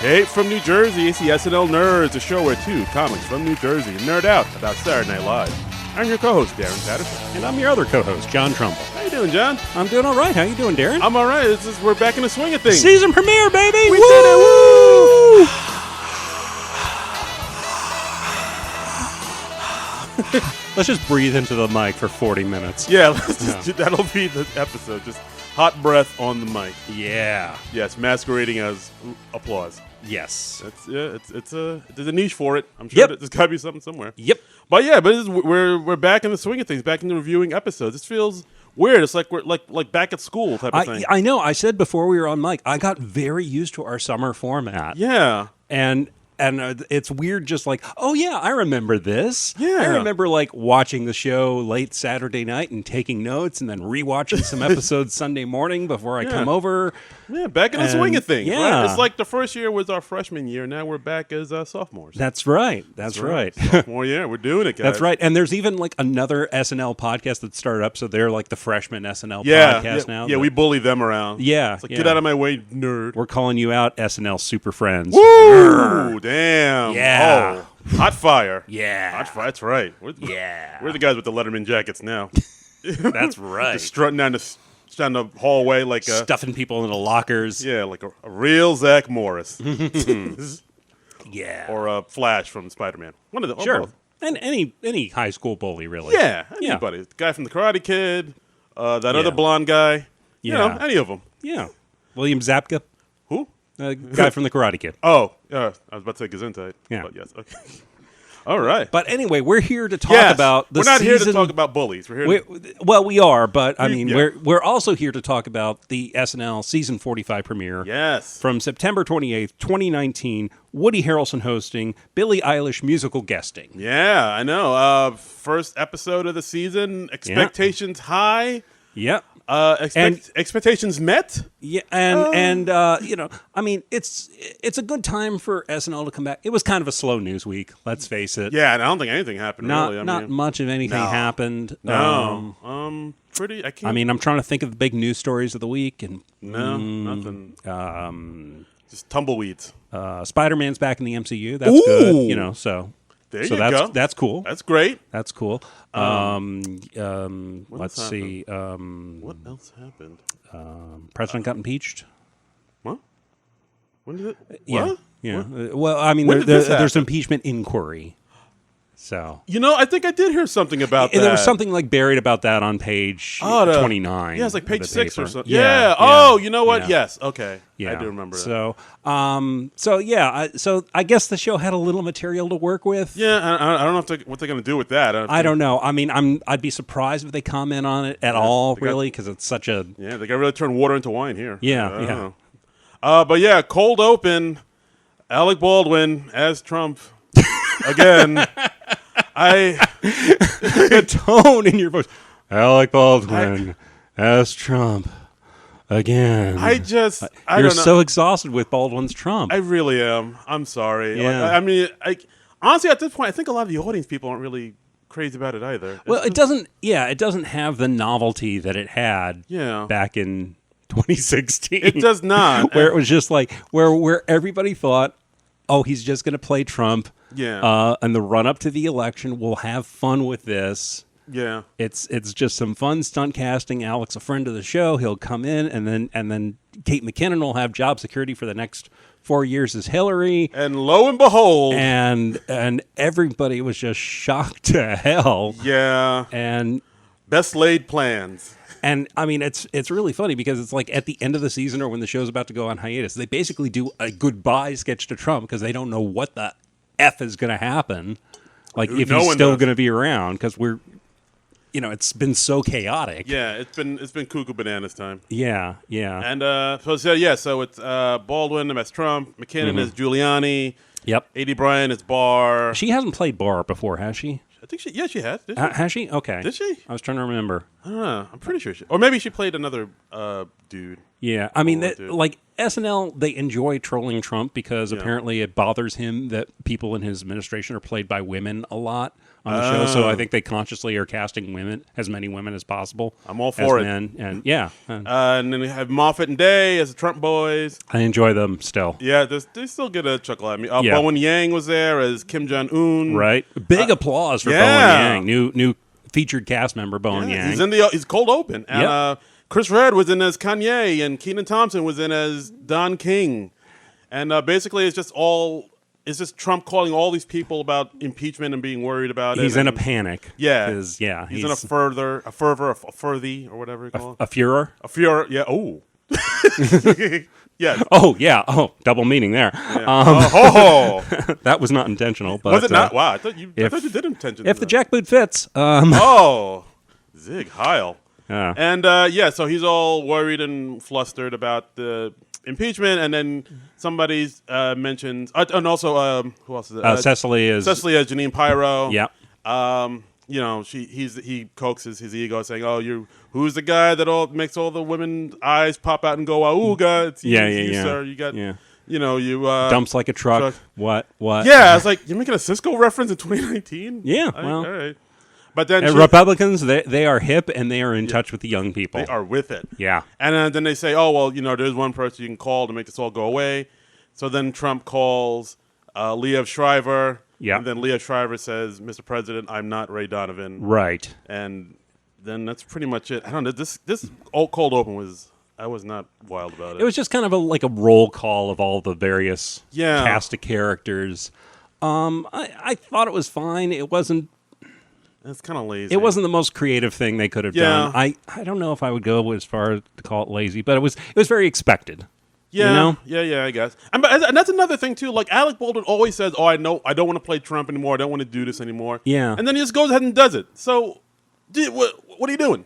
Hey, from New Jersey, it's the SNL Nerds, a show where two comics from New Jersey nerd out about Saturday Night Live. I'm your co-host, Darren Patterson. And I'm your other co-host, John Trumbull. How you doing, John? I'm doing all right. How you doing, Darren? I'm all right. We're back in the swing of things. Season premiere, baby! We did it! Woo! Let's just breathe into the mic for 40 minutes. Yeah, that'll be the episode. Just hot breath on the mic. Yeah. Yes, masquerading as applause. Yes. There's a niche for it. I'm sure there's got to be something somewhere. Yep. But yeah, we're back in the swing of things, back in the reviewing episodes. This feels weird. It's like we're like back at school type of thing. I know. I said before we were on mic, I got very used to our summer format. Yeah. And it's weird just like, oh, yeah, I remember this. Yeah. I remember, like, watching the show late Saturday night and taking notes and then rewatching some episodes Sunday morning before I come over. Yeah, back in the swing of things. Yeah. Right? It's like the first year was our freshman year. Now we're back as sophomores. That's right. That's right. Sophomore year. We're doing it, guys. That's right. And there's even, like, another SNL podcast that started up, so they're, like, the freshman SNL podcast now. Yeah, we bully them around. Yeah. It's like, get out of my way, nerd. We're calling you out, SNL super friends. Woo! Damn. Yeah. Oh, hot fire. Yeah. Hot fire. That's right. We're the guys with the Letterman jackets now. That's right. Just strutting down the hallway like stuffing people into lockers. Yeah, like a real Zach Morris. Yeah. Or Flash from Spider-Man. One of the Sure. both. And any high school bully, really. Yeah, anybody. The guy from The Karate Kid, that other blonde guy. You know, any of them. Yeah. William Zabka. Who? Guy from The Karate Kid. Oh, I was about to say Gesundheit. Yeah. But yes, okay. All right. But anyway, we're here to talk about the We're not here to season- talk about bullies. We're here Well, we are, but I mean, Yeah. we're also here to talk about the SNL season 45 premiere. Yes. From September 28th, 2019, Woody Harrelson hosting, Billie Eilish musical guesting. Yeah, I know. First episode of the season, expectations high. Yep. Expectations met. Yeah, and you know, I mean, it's a good time for SNL to come back. It was kind of a slow news week, let's face it. Yeah, and I don't think anything happened. Really, Not much of anything happened. No, pretty. I can't. I mean, I'm trying to think of the big news stories of the week, and nothing. Just tumbleweeds. Spider-Man's back in the MCU. That's good. You know, so. There you go. go. That's cool. That's great. That's cool. Let's see. What else happened? President got impeached. What? When did it? Yeah. What? Yeah. What? Well, I mean, there's impeachment inquiry. So. You know, I think I did hear something about that. There was something like buried about that on page 29. Yeah, it's like page 6 or something. Yeah. Oh, you know what? Yeah. Yes. Okay. Yeah. I do remember that. So I guess the show had a little material to work with. Yeah, I don't know what they're going to do with that. I don't know. I mean, I'd be surprised if they comment on it at all, really, because it's such a... Yeah, they got to really turn water into wine here. Yeah, But yeah, cold open, Alec Baldwin as Trump again. The tone in your voice. Alec Baldwin as Trump again. You're You're so exhausted with Baldwin's Trump. I really am. I'm sorry. Yeah. I mean, honestly, at this point, I think a lot of the audience people aren't really crazy about it either. Well, it doesn't have the novelty that it had back in 2016. It does not. Where it was just like, where everybody thought, oh, he's just going to play Trump. Yeah. And the run up to the election, we'll have fun with this. Yeah. It's just some fun stunt casting. Alec's a friend of the show. He'll come in, and then Kate McKinnon will have job security for the next 4 years as Hillary. And lo and behold, and everybody was just shocked to hell. Yeah. And best laid plans. And I mean, it's really funny because it's like at the end of the season or when the show's about to go on hiatus, they basically do a goodbye sketch to Trump because they don't know what the F is going to happen. Like if he's still going to be around because it's been so chaotic. Yeah, it's been cuckoo bananas time. Yeah. And so it's Baldwin as Trump, McKinnon as Giuliani. Yep. A.D. Bryant as Barr. She hasn't played Barr before, has she? I think she has. Did she? Has she? Okay. Did she? I was trying to remember. I don't know. I'm pretty sure or maybe she played another dude. Yeah, I mean, like SNL, they enjoy trolling Trump because apparently it bothers him that people in his administration are played by women a lot on the show. So I think they consciously are casting women, as many women as possible. I'm all for it. Men, and yeah. And then we have Moffat and Day as the Trump boys. I enjoy them still. Yeah, they still get a chuckle at me. Bowen Yang was there as Kim Jong-un. Right. Big applause for Bowen Yang. New featured cast member, Bowen Yang. He's cold open. And Chris Redd was in as Kanye, and Kenan Thompson was in as Don King. And basically it's just Trump calling all these people about impeachment and being worried about it. He's in a panic. Yeah. He's in a fervor, or whatever you call it. A furor? A furor, yeah. Oh. Yes. Oh, yeah. Oh, double meaning there. Yeah. That was not intentional. But, was it not? Wow, I thought you did intentionally. If the jackboot fits. Zig Heil. Yeah. And, so he's all worried and flustered about the impeachment, and then somebody mentions, and also, who else is it? Cecily as Janine Pirro. Yeah. He coaxes his ego, saying, who's the guy that makes all the women's eyes pop out and go, auga? It's you, sir. You got, you dumps like a truck. What? Yeah, I was like, you're making a Cisco reference in 2019? Yeah, all right. But then Republicans, they are hip and they are in touch with the young people. They are with it. Yeah. And then they say, there's one person you can call to make this all go away. So then Trump calls Liev Schreiber. Yeah. And then Liev Schreiber says, Mr. President, I'm not Ray Donovan. Right. And then that's pretty much it. I don't know. This cold open I was not wild about it. It was just kind of like a roll call of all the various cast of characters. I thought it was fine. It wasn't. It's kind of lazy. It wasn't the most creative thing they could have done. I don't know if I would go as far as to call it lazy, but it was very expected. Yeah, I guess. And that's another thing too. Like Alec Baldwin always says, "Oh, I know, I don't want to play Trump anymore. I don't want to do this anymore." Yeah, and then he just goes ahead and does it. So, what are you doing?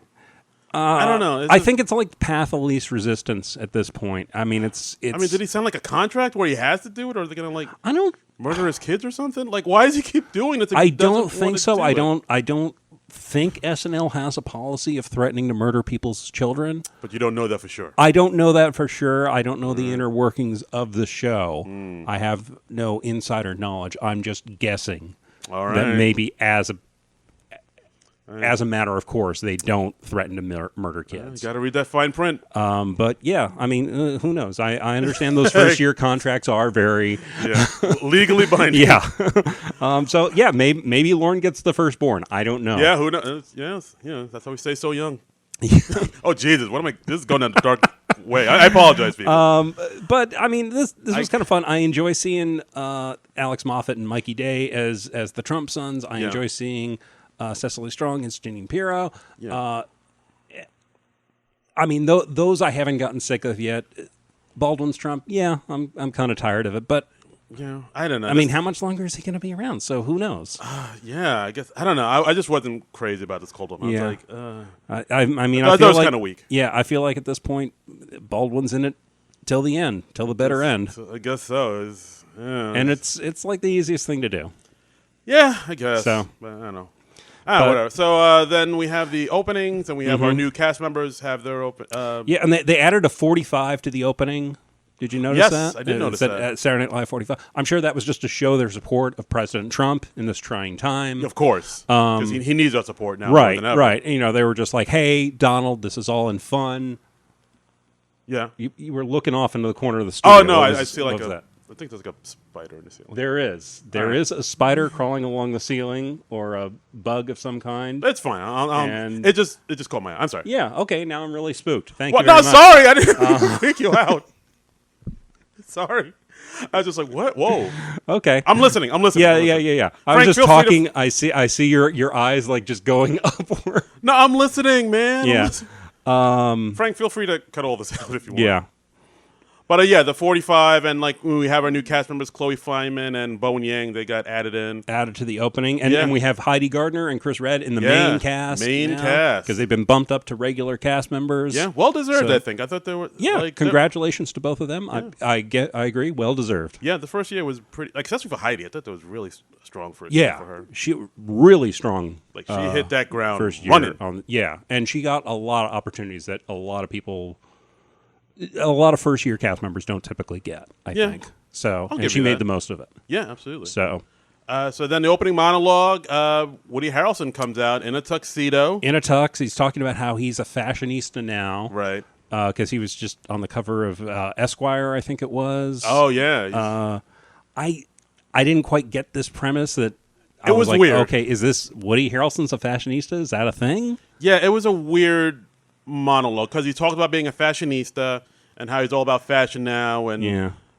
I don't know. I think it's like path of least resistance at this point. I mean, it's. I mean, did he sign like a contract where he has to do it, or are they going to I don't murder his kids or something? Like, why does he keep doing it? I don't think so. I don't think SNL has a policy of threatening to murder people's children. But you don't know that for sure. I don't know that for sure. I don't know the inner workings of the show. I have no insider knowledge. I'm just guessing that maybe as a matter of course, they don't threaten to murder kids. You got to read that fine print. But yeah, I mean, who knows? I understand those first-year contracts are very legally binding. Yeah. So yeah, maybe Lauren gets the firstborn. I don't know. Yeah, who knows? Yes, that's how we stay so young. Oh Jesus! This is going down the dark way. I apologize, people. But I mean, this was kind of fun. I enjoy seeing Alex Moffat and Mikey Day as the Trump sons. I enjoy seeing. Cecily Strong as Janine Pirro. Yeah. I mean, those I haven't gotten sick of yet. Baldwin's Trump, I'm kind of tired of it, but I don't know. I mean, how much longer is he going to be around? So who knows? I guess I don't know. I just wasn't crazy about this cold one. I was like, I mean, I thought it was kind of weak. Yeah, I feel like at this point, Baldwin's in it till the end, till the bitter end. I guess so. And it's like the easiest thing to do. Yeah, I guess. So but I don't know. Whatever. So then we have the openings, and we have our new cast members have their open. And they added a 45 to the opening. Did you notice that? Yes, I did notice that. Saturday Night Live 45. I'm sure that was just to show their support of President Trump in this trying time. Of course. Because he needs our support now. Right, more than ever. right. And, they were just like, hey, Donald, this is all in fun. Yeah. You were looking off into the corner of the studio. Oh, no, I see like that? I think there's like a spider in the ceiling. There is. There is a spider crawling along the ceiling, or a bug of some kind. That's fine. It just caught my eye. I'm sorry. Yeah. Okay. Now I'm really spooked. Thank you. No, sorry. I didn't freak you out. Sorry. I was just like, what? Whoa. Okay. I'm listening. Yeah. I was just talking. I see your eyes like just going upward. No, I'm listening, man. Yeah. Frank, feel free to cut all this out if you want. Yeah. But the 45, and like we have our new cast members, Chloe Fineman and Bowen Yang, they got added to the opening, and we have Heidi Gardner and Chris Redd in the main cast. Because they've been bumped up to regular cast members. Yeah, well deserved. I think. I thought they were. Yeah, congratulations to both of them. Yeah. I agree. Well deserved. Yeah, the first year was pretty, especially for Heidi. I thought that was really strong for her. She really strong. Like she hit that ground first year running. And she got a lot of opportunities that a lot of first-year cast members don't typically get, I think. So, and she made the most of it. Yeah, absolutely. So, So then the opening monologue, Woody Harrelson comes out in a tuxedo. In a tux. He's talking about how he's a fashionista now. Right. Because he was just on the cover of Esquire, I think it was. Oh, yeah. I didn't quite get this premise that I was like, weird. Okay, is this Woody Harrelson's a fashionista? Is that a thing? Yeah, it was a weird monologue because he talked about being a fashionista and how he's all about fashion now.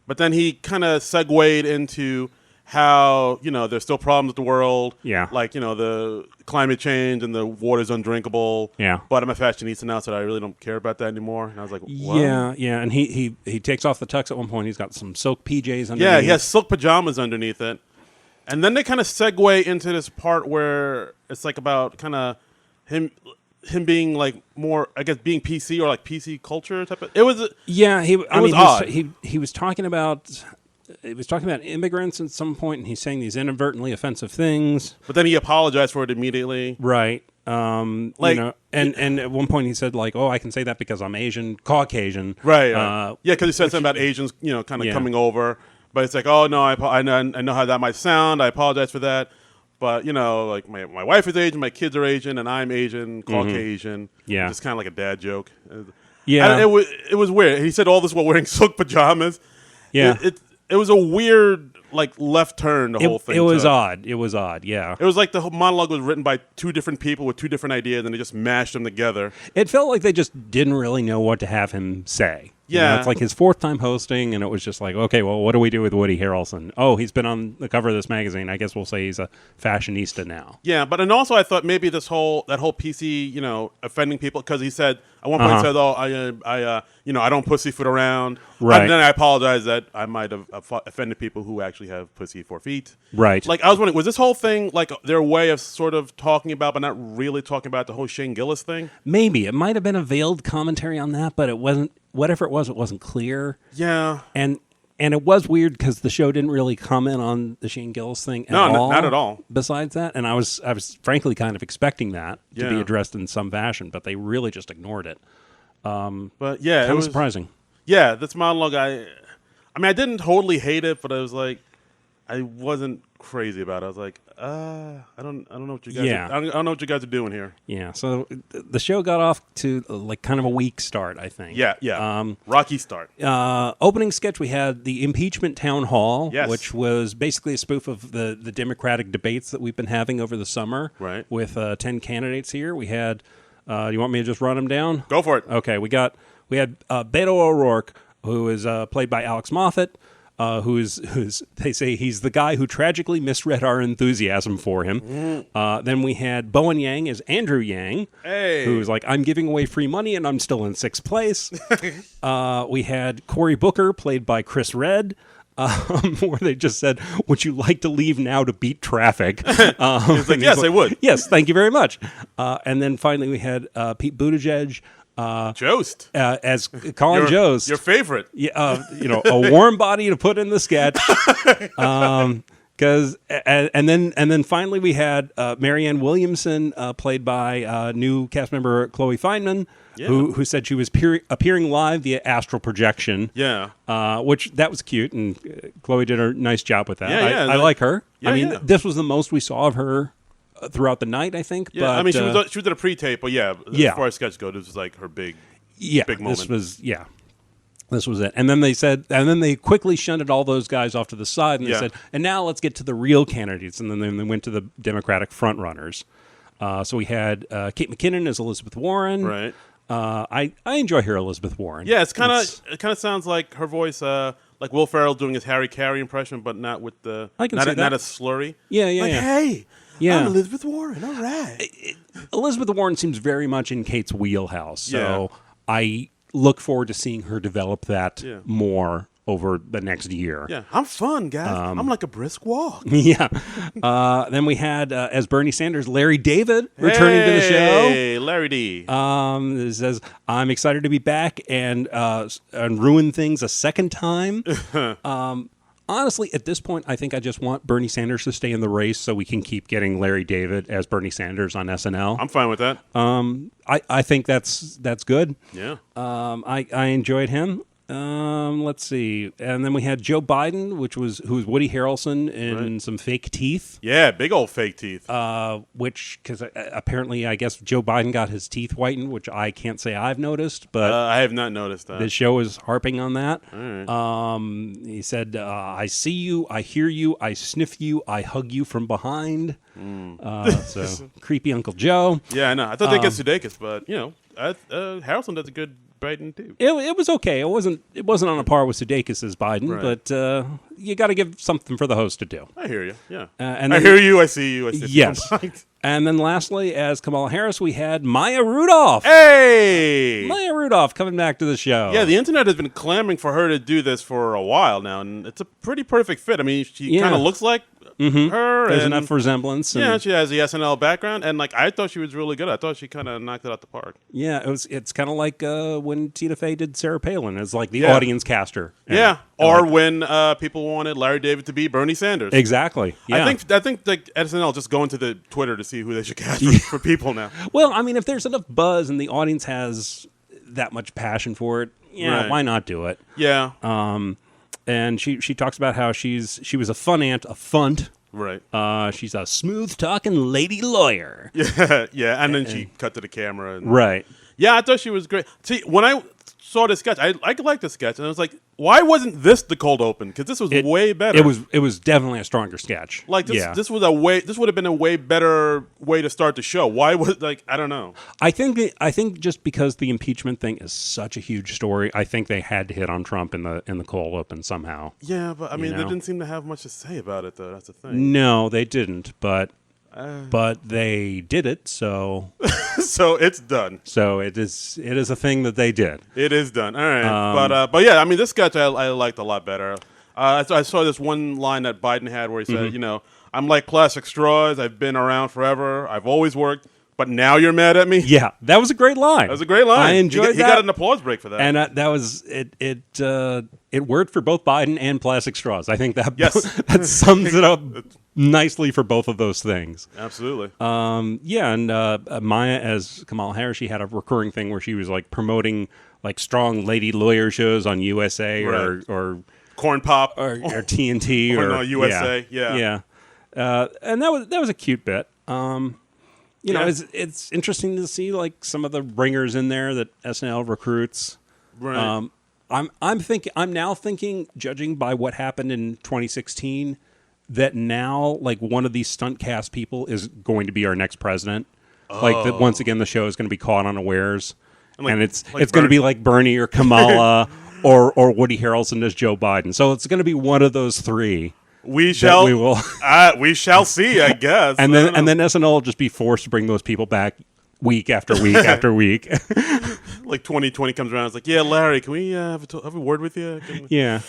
But then he kind of segued into how, there's still problems with the world. Yeah. Like, the climate change and the water's undrinkable. Yeah. But I'm a fashionista now, so I really don't care about that anymore. And I was like, what? Yeah. And he takes off the tux at one point. He's got some silk PJs underneath. Yeah, he has silk pajamas underneath it. And then they kind of segue into this part where it's like about kind of him being like more, I guess, being PC or like PC culture type of. It was. Yeah, it was odd. He was talking about. He was talking about immigrants at some point, and he's saying these inadvertently offensive things. But then he apologized for it immediately. Right. And at one point he said, like, oh, I can say that because I'm Asian, Caucasian. Right. Yeah, because he said something about Asians, kind of coming over. But it's like, oh, no, I know how that might sound. I apologize for that. But, like my wife is Asian, my kids are Asian, and I'm Asian, Caucasian. Yeah. Just kind of like a dad joke. Yeah. It was weird. He said all this while wearing silk pajamas. Yeah. It was a weird, like, left turn, the whole thing. It was odd. It was odd, yeah. It was like the whole monologue was written by two different people with two different ideas, and they just mashed them together. It felt like they just didn't really know what to have him say. Yeah. It's like his fourth time hosting, and it was just like, okay, well, what do we do with Woody Harrelson? Oh, he's been on the cover of this magazine. I guess we'll say he's a fashionista now. Yeah, and also I thought maybe that whole PC, offending people, because he said at one point he said, "Oh, I don't pussyfoot around." Right. And then I apologize that I might have offended people who actually have pussy 4 feet. Right. Like I was wondering, was this whole thing like their way of sort of talking about, but not really talking about the whole Shane Gillis thing? Maybe it might have been a veiled commentary on that, but it wasn't. Whatever it wasn't clear. Yeah. And it was weird because the show didn't really comment on the Shane Gillis thing at all. No, not at all. Besides that, and I was frankly kind of expecting that to be Yeah. addressed in some fashion, but they really just ignored it. But yeah, Kind of surprising. Yeah, this monologue, I didn't totally hate it, but I was like, I wasn't crazy about it. I was like, I don't know what you guys. Yeah. I don't know what you guys are doing here. Yeah. So the show got off to like kind of a weak start, I think. Yeah. Rocky start. Opening sketch, we had the impeachment town hall, Yes. which was basically a spoof of the Democratic debates that we've been having over the summer. Right. With 10 candidates here, we had. You want me to just run them down? Go for it. Okay, we had Beto O'Rourke, who is played by Alex Moffat, who's they say he's the guy who tragically misread our enthusiasm for him. Then we had Bowen Yang as Andrew Yang, who's like, I'm giving away free money and I'm still in 6th place. We had Cory Booker, played by Chris Redd. Where they just said, would you like to leave now to beat traffic? He's like, yes, I would. Yes, thank you very much. And then finally we had Pete Buttigieg Jost. As Colin Jost. Your favorite. Yeah, a warm body to put in the sketch. And then finally we had Marianne Williamson, played by new cast member Chloe Fineman, who said she was appearing live via astral projection. Yeah. Which that was cute, and Chloe did a nice job with that. Yeah, I like her. Yeah, this was the most we saw of her throughout the night, I think. Yeah, but, she was at a pre-tape, but as far as sketch goes, this was like her big moment. This was it. And then they quickly shunted all those guys off to the side, and they said, and now let's get to the real candidates. And then they went to the Democratic frontrunners. So we had Kate McKinnon as Elizabeth Warren. Right. I enjoy her Elizabeth Warren. Yeah, it kind of sounds like her voice, like Will Ferrell doing his Harry Carey impression, but not with the not a slurry. Yeah. Hey, yeah. I'm Elizabeth Warren. All right. Elizabeth Warren seems very much in Kate's wheelhouse, so I look forward to seeing her develop that more over the next year. Yeah, I'm fun, guys. I'm like a brisk walk. Yeah. Then we had, as Bernie Sanders, Larry David returning to the show. Hey, Larry D. It says, I'm excited to be back and ruin things a second time. Honestly, at this point, I think I just want Bernie Sanders to stay in the race so we can keep getting Larry David as Bernie Sanders on SNL. I'm fine with that. I think that's good. Yeah. I enjoyed him. Let's see. And then we had Joe Biden, who was Woody Harrelson in some fake teeth. Yeah, big old fake teeth. Because apparently, I guess Joe Biden got his teeth whitened, which I can't say I've noticed, but I have not noticed that. The show is harping on that. All right. He said, "I see you, I hear you, I sniff you, I hug you from behind." So creepy Uncle Joe. Yeah, I know. I thought they get Sudeikis, but Harrelson does a good Biden too. It was okay. It wasn't on a par with Sudeikis as Biden, but you got to give something for the host to do. I hear you. Yeah, and then, I hear you. I see you. I see yes. And then lastly, as Kamala Harris, we had Maya Rudolph. Hey, Maya Rudolph coming back to the show. Yeah, the internet has been clamoring for her to do this for a while now, and it's a pretty perfect fit. I mean, she kind of looks like her. There's enough resemblance. Yeah, she has the SNL background, and I thought she was really good. I thought she kind of knocked it out the park. Yeah, it's kind of like when Tina Fey did Sarah Palin as like the audience caster. Yeah, or when people wanted Larry David to be Bernie Sanders. Exactly. Yeah. I think like SNL just going to the Twitter to see who they should cast for people now. Well, I mean, if there's enough buzz and the audience has that much passion for it, why not do it? Yeah. And she talks about how she was a fun aunt, a funt. Right. She's a smooth talking lady lawyer. Yeah, yeah. And then she cut to the camera. Right. Yeah, I thought she was great. See, when I saw the sketch, I liked the sketch, and I was like, why wasn't this the cold open? Because this was way better. It was definitely a stronger sketch. Like this would have been a way better way to start the show. Why was I don't know. I think just because the impeachment thing is such a huge story, I think they had to hit on Trump in the cold open somehow. Yeah, but I mean, they didn't seem to have much to say about it though. That's the thing. No, they didn't, but they did it, so so it's done. So it is a thing that they did. It is done. All right, but yeah, I mean, this sketch I liked a lot better. I saw this one line that Biden had where he said, I'm like plastic straws. I've been around forever. I've always worked. But now you're mad at me? Yeah, that was a great line. That was a great line. I enjoyed that. He got an applause break for that. And that was it. It worked for both Biden and plastic straws. I think that that sums it up nicely for both of those things. Absolutely. Yeah, and Maya as Kamala Harris, she had a recurring thing where she was like promoting like strong lady lawyer shows on USA or Corn Pop or TNT or no, USA. Yeah. And that was a cute bit. You know, it's interesting to see like some of the ringers in there that SNL recruits. Right. I'm now thinking, judging by what happened in 2016, that now like one of these stunt cast people is going to be our next president. Like that once again the show is going to be caught unawares, and it's going to be like Bernie or Kamala or Woody Harrelson as Joe Biden. So it's going to be one of those three. We shall see, I guess. And then SNL will just be forced to bring those people back week after week after week. Like 2020 comes around, it's like, yeah, Larry, can we have a word with you? Yeah.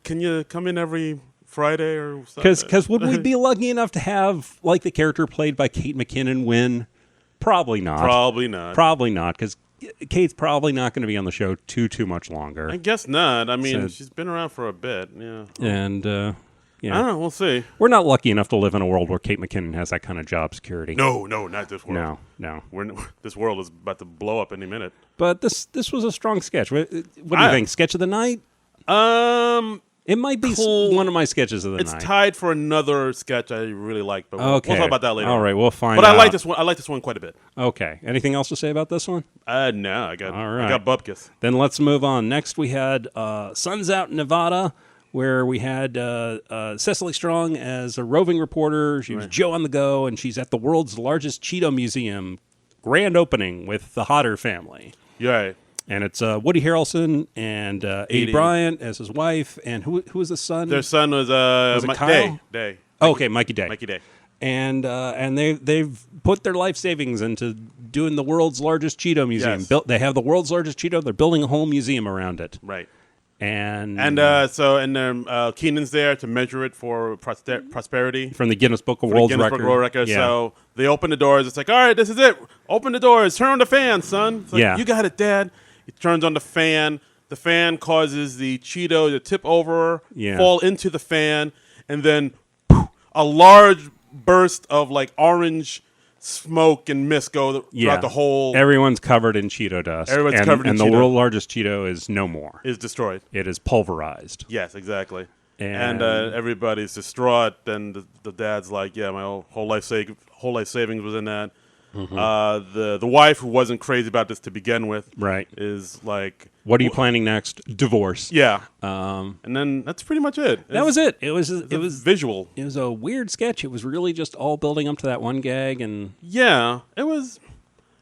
Can you come in every Friday or something? Because would we be lucky enough to have like the character played by Kate McKinnon win? Probably not. Probably not, because Kate's probably not going to be on the show too much longer. I guess not. I mean, she's been around for a bit. Yeah. And I don't know. We'll see. We're not lucky enough to live in a world where Kate McKinnon has that kind of job security. No, not this world. No. This world is about to blow up any minute. But this was a strong sketch. What do you think? Sketch of the night? It might be one of my sketches of the night. It's tied for another sketch I really like, but we'll talk about that later. All right, we'll find But out. I like this one. I like this one quite a bit. Okay. Anything else to say about this one? No. I got bupkis. Then let's move on. Next, we had Sun's Out, Nevada, where we had Cecily Strong as a roving reporter. She was Joe on the go, and she's at the world's largest Cheeto museum, grand opening with the Hodder family. Yeah. And it's Woody Harrelson and Aidy Bryant as his wife, and who was the son? Their son was Kyle? Day. Okay, Mikey Day. Mikey Day. And they've put their life savings into doing the world's largest Cheeto museum. Yes. They have the world's largest Cheeto. They're building a whole museum around it. Right. And Keenan's there to measure it for prosperity from the Guinness Book of World Record. Yeah. So they open the doors. It's like, all right, this is it. Open the doors. Turn on the fan, son. It's like, you got it, Dad. He turns on the fan. The fan causes the Cheeto to tip over, fall into the fan, and then a large burst of like orange smoke and mist go throughout the whole. Everyone's covered in Cheeto dust. Everyone's covered in and Cheeto. And the world's largest Cheeto is no more. Is destroyed. It is pulverized. Yes, exactly. And everybody's distraught. And the dad's like, "Yeah, my whole life savings was in that." The wife, who wasn't crazy about this to begin with, right, is like, "What are you planning next? Divorce." Yeah. And then that's pretty much it. That was it. It was visual. It was a weird sketch. It was really just all building up to that one gag, and yeah, it was.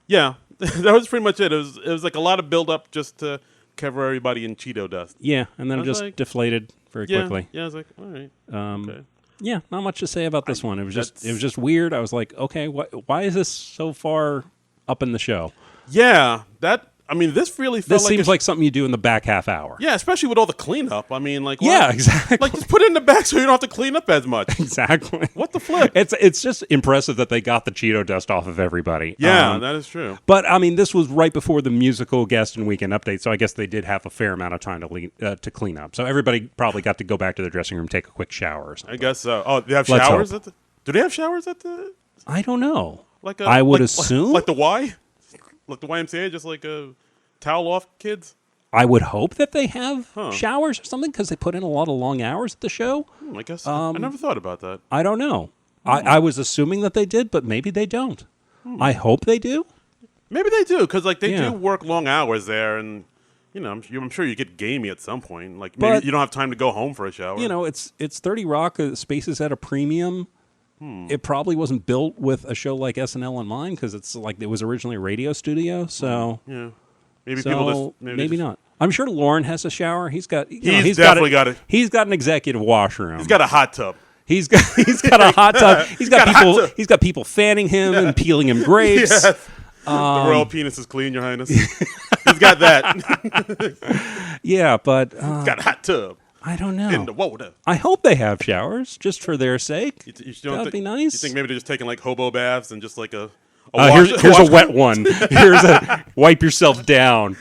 Yeah, that was pretty much it. It was like a lot of build up just to cover everybody in Cheeto dust. Yeah, and then it just deflated very quickly. Yeah, I was like, all right. Okay. Yeah, not much to say about this one. It was just weird. I was like, okay, why is this so far up in the show? Yeah, this really felt this seems like something you do in the back half hour. Yeah, especially with all the cleanup. I mean, like, yeah, exactly. Like, just put it in the back so you don't have to clean up as much. Exactly. What the flip? It's just impressive that they got the Cheeto dust off of everybody. Yeah, that is true. But this was right before the musical guest and weekend update, so I guess they did have a fair amount of time to clean up. So everybody probably got to go back to their dressing room, take a quick shower or something. I guess so. Oh, they have showers at the? Do they have showers at the? I don't know. I would assume like the Y, like the YMCA, just like a towel off kids. I would hope that they have showers or something because they put in a lot of long hours at the show. I guess I never thought about that. I don't know. I was assuming that they did, but maybe they don't. I hope they do. Maybe they do because they do work long hours there, and I'm sure you get gamey at some point. Like maybe you don't have time to go home for a shower. It's 30 Rock. Space is at a premium. It probably wasn't built with a show like SNL in mind because it's like it was originally a radio studio. So yeah. Maybe not. I'm sure Lauren has a shower. He's definitely got it. He's got an executive washroom. He's got a hot tub. He's got a hot tub. He's got people fanning him and peeling him grapes. Yes. The royal penis is clean, Your Highness. He's got that. Yeah, but he's got a hot tub. I don't know. In the water. I hope they have showers just for their sake. That'd be nice. You think maybe they're just taking like hobo baths and just like a here's a wet one. Here's a wipe yourself down.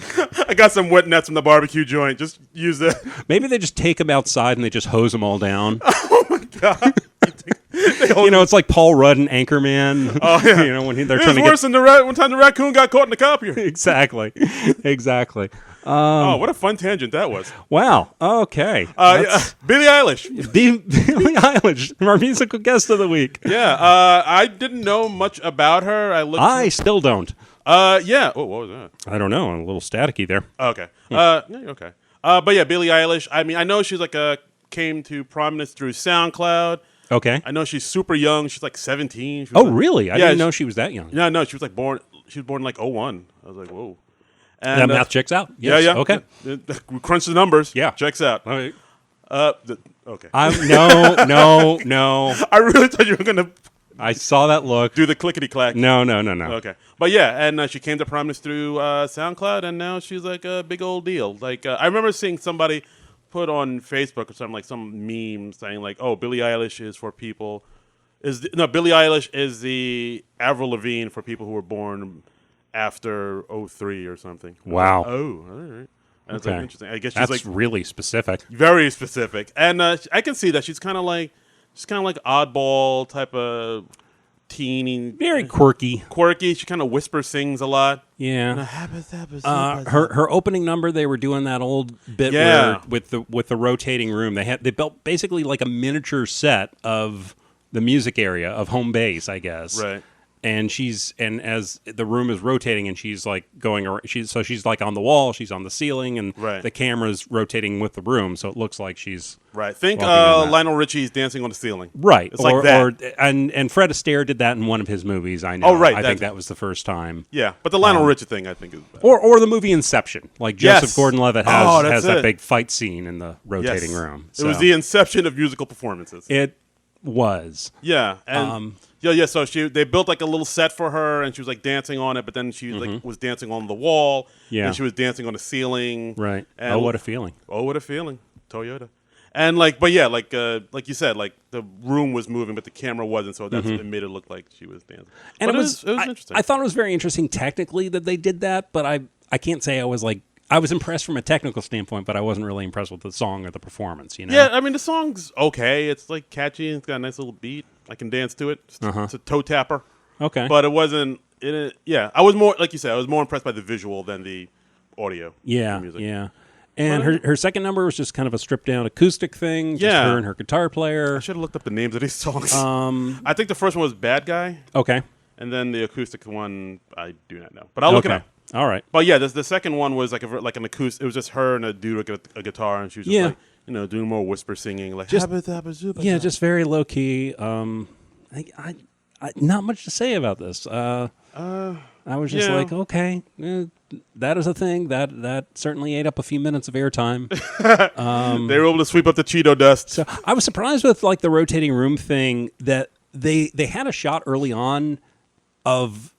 I got some wet nets from the barbecue joint. Just use that. Maybe they just take them outside and they just hose them all down. Oh my god! It's like Paul Rudd and Anchorman. Oh yeah. When they're trying to worse than one time the raccoon got caught in the copier. Exactly. What a fun tangent that was. Wow. Okay. Billie Eilish. Billie Eilish, our musical guest of the week. Yeah. I didn't know much about her. I still don't. Yeah. Oh, what was that? I don't know. I'm a little staticky there. Okay. Okay. But yeah, Billie Eilish. I mean, I know she's came to prominence through SoundCloud. Okay. I know she's super young. She's like 17. Really? I didn't know she was that young. No, she was born. She was born in like 01. I was like, whoa. And that math checks out. Yes. Yeah. Okay. We crunch the numbers. Yeah. Checks out. All right. Okay. No. I really thought you were gonna. I saw that look. Do the clickety clack. No. Okay. But yeah, and she came to prominence through SoundCloud, and now she's like a big old deal. Like I remember seeing somebody put on Facebook or something, like some meme saying like, "Oh, Billie Eilish is for people." Billie Eilish is the Avril Lavigne for people who were born after 03 or something. Wow. Like, oh, all right. And it's interesting. I guess she's that's really specific. Very specific. And I can see that she's kind of like oddball type of teeny. Very quirky. She kind of whisper sings a lot. Yeah. Her opening number, they were doing that old bit where with the rotating room. They built basically like a miniature set of the music area of home base, I guess. Right. And as the room is rotating and she's like going around, she's like on the wall, she's on the ceiling, and the camera's rotating with the room, so it looks like she's right. Think Lionel Richie's Dancing on the Ceiling. Right. It's like that. And Fred Astaire did that in one of his movies, I know. Oh, right. I think that was the first time. Yeah, but the Lionel Richie thing I think is better. Or the movie Inception. Like Joseph Gordon-Levitt has that it. big fight scene in the rotating room. So. It was the inception of musical performances. It was. Yeah. And so they built like a little set for her, and she was like dancing on it, but then she was dancing on the wall. Yeah. And she was dancing on the ceiling. Right. And what a feeling. Oh, what a feeling. Toyota. And like you said, like the room was moving, but the camera wasn't, so that's it made it look like she was dancing. And it was interesting. I thought it was very interesting technically that they did that, but I can't say I was impressed from a technical standpoint, but I wasn't really impressed with the song or the performance, you know? Yeah, I mean, the song's okay. It's like catchy. It's got a nice little beat. I can dance to it. It's a toe tapper. Okay. But it wasn't. Yeah, I was more like you said. I was more impressed by the visual than the audio. Yeah, the music. yeah. And her second number was just kind of a stripped down acoustic thing. Just her and her guitar player. I should have looked up the names of these songs. I think the first one was Bad Guy. Okay. And then the acoustic one, I do not know, but I'll look it up. All right. But yeah, the second one was like an acoustic. It was just her and a dude with a guitar, and she was just like doing more whisper singing, like just very low key. Not much to say about this. I was just like, okay, that is a thing that certainly ate up a few minutes of airtime. They were able to sweep up the Cheeto dust. So I was surprised with like the rotating room thing that they had a shot early on of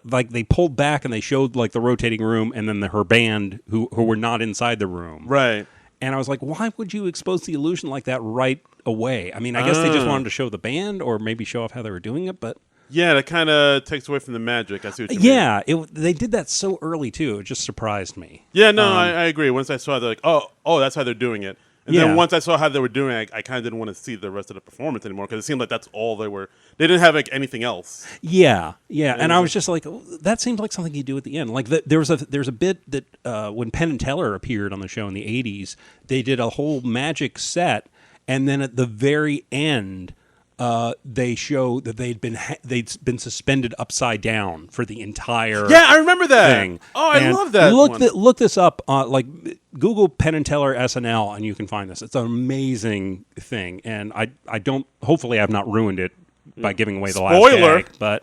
like they pulled back and they showed like the rotating room and then her band who were not inside the room. Right. And I was like, why would you expose the illusion like that right away? I mean, I guess they just wanted to show the band or maybe show off how they were doing it, but yeah, that kind of takes away from the magic. I see what you mean. Yeah, they did that so early too. It just surprised me. Yeah, no, I agree. Once I saw it, like, oh, that's how they're doing it. And then once I saw how they were doing it, I kind of didn't want to see the rest of the performance anymore because it seemed like that's all they were. They didn't have like anything else. Yeah. And I was just like, that seems like something you do at the end. Like there's a bit that when Penn and Teller appeared on the show in the 80s, they did a whole magic set, and then at the very end, they show that they'd been suspended upside down for the entire I remember that thing. Oh, I love that. Look this up. Like Google Penn and Teller SNL, and you can find this. It's an amazing thing, and I don't. Hopefully, I've not ruined it by giving away the last gag, but.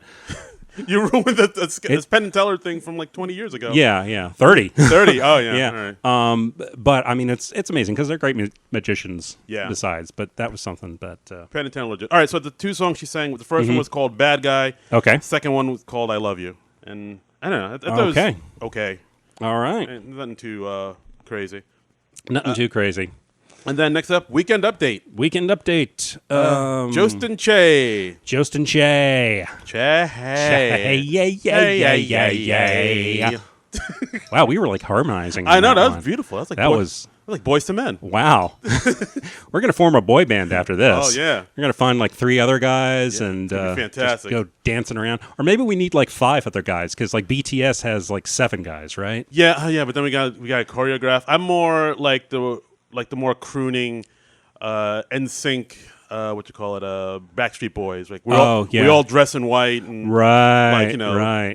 You ruined this Penn and Teller thing from like 20 years ago. Yeah. 30. 30. Oh, yeah. Yeah. All right. But I mean, it's amazing because they're great magicians. Yeah. Besides, but that was something. But Penn and Teller legit. All right. So the two songs she sang, the first one was called "Bad Guy." Okay. The second one was called "I Love You," and I don't know. I thought it was okay. All right. Nothing too crazy. Nothing too crazy. And then next up, Weekend Update. Weekend Update. Jostin Che. Jostin Che. Yeah. Wow, we were like harmonizing. I know, that was beautiful. That was like Boys to Men. Wow. We're going to form a boy band after this. Oh, yeah. We're going to find like 3 other guys and fantastic. Just go dancing around. Or maybe we need like 5 other guys because like BTS has like 7 guys, right? Yeah, but then we got to choreograph. I'm more like the more crooning NSYNC, Backstreet Boys. Like we all dress in white and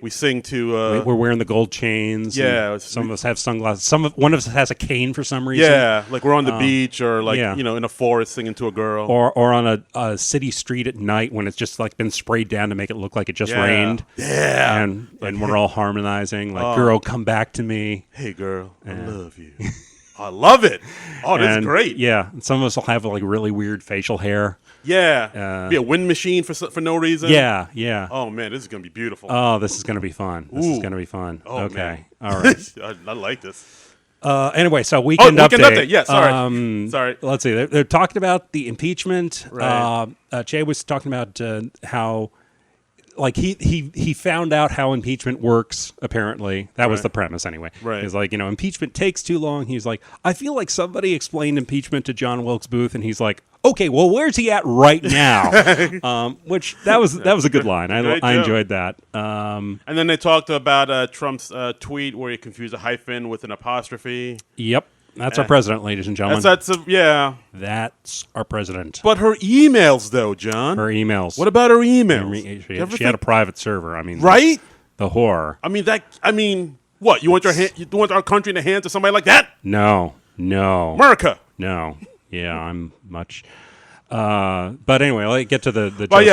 we sing to. We're wearing the gold chains. Yeah, some of us have sunglasses. One of us has a cane for some reason. Yeah, like we're on the beach or in a forest singing to a girl, or on a city street at night when it's just like been sprayed down to make it look like it just rained. Yeah, and we're all harmonizing. Like, girl, come back to me. Hey, girl, I love you. I love it. Oh, that's great. Yeah, some of us will have like really weird facial hair. Yeah, be a wind machine for no reason. Yeah. Oh man, this is gonna be beautiful. Oh, this is gonna be fun. Oh, okay, man. All right. I like this. Anyway, so weekend update. Yeah, sorry. Let's see. They're talking about the impeachment. Right. Che was talking about how. Like he found out how impeachment works. Apparently, that was the premise. Anyway, he's like, impeachment takes too long. He's like, I feel like somebody explained impeachment to John Wilkes Booth, and he's like, okay, well, where's he at right now? Which that was a good line. I enjoyed that. And then they talked about Trump's tweet where he confused a hyphen with an apostrophe. Yep. That's our president, ladies and gentlemen. That's our president. But her emails, though, John. Her emails. What about her emails? She had a private server. I mean, right? The horror. I mean, what? You want our country in the hands of somebody like that? No. America. No. Yeah, I'm much. But anyway, let's get to the. Leading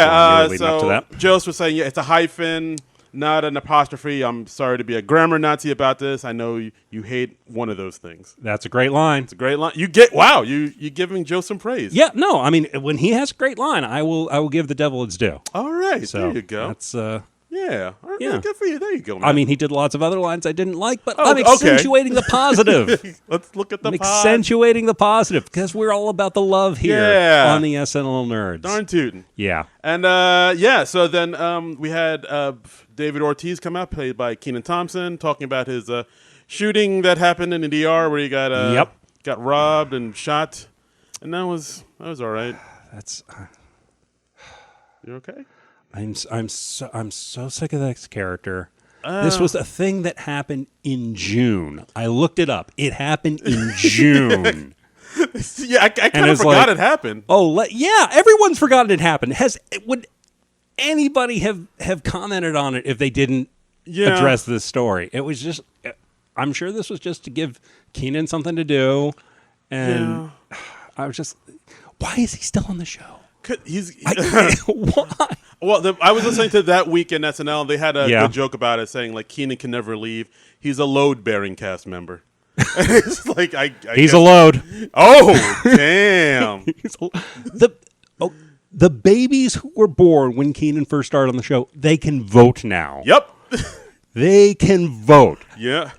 up to that. Jost was saying, it's a hyphen. Not an apostrophe. I'm sorry to be a grammar Nazi about this. I know you hate one of those things. That's a great line. It's a great line. You're giving Joe some praise. Yeah, no, I mean, when he has a great line, I will give the devil its due. All right, so there you go. That's yeah. All right, good for you. There you go, man. I mean, he did lots of other lines I didn't like, but I'm accentuating the positive. Let's look at the accentuating the positive because we're all about the love here on the SNL Nerds. Darn tootin'. Yeah. And so then we had David Ortiz come out, played by Kenan Thompson, talking about his shooting that happened in the DR where he got robbed and shot, and that was all right. That's you okay? I'm so sick of this character. This was a thing that happened in June. I looked it up. It happened in June. Yeah, I kind of forgot it happened. Oh, yeah, everyone's forgotten it happened. Would anybody have commented on it if they didn't address this story? It was just, I'm sure this was just to give Keenan something to do, and I was just, why is he still on the show? Why? Well, I was listening to That Week in SNL, and they had a good joke about it, saying like Keenan can never leave. He's a load-bearing cast member. It's like he's a load. Oh, damn! The babies who were born when Keenan first started on the show, they can vote now. Yep, they can vote. Yeah,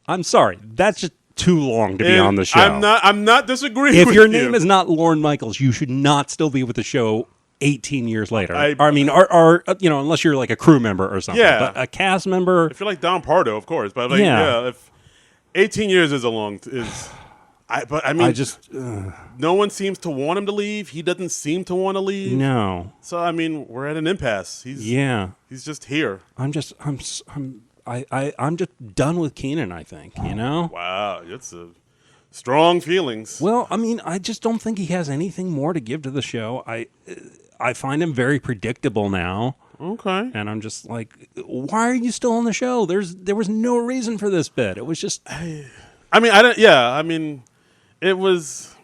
I'm sorry, that's just too long to be on the show. I'm not disagreeing. If with your you. name is not Lorne Michaels, you should not still be with the show 18 years later. I mean, or unless you're like a crew member or something. Yeah, but a cast member. If you're like Don Pardo, of course. But like, if 18 years is a long. No one seems to want him to leave. He doesn't seem to want to leave. No. So I mean, we're at an impasse. He's just here. I'm just done with Keenan, I think, Wow, it's strong feelings. Well, I mean, I just don't think he has anything more to give to the show. I find him very predictable now. Okay. And I'm just like, why are you still on the show? There was no reason for this bit. It was just it was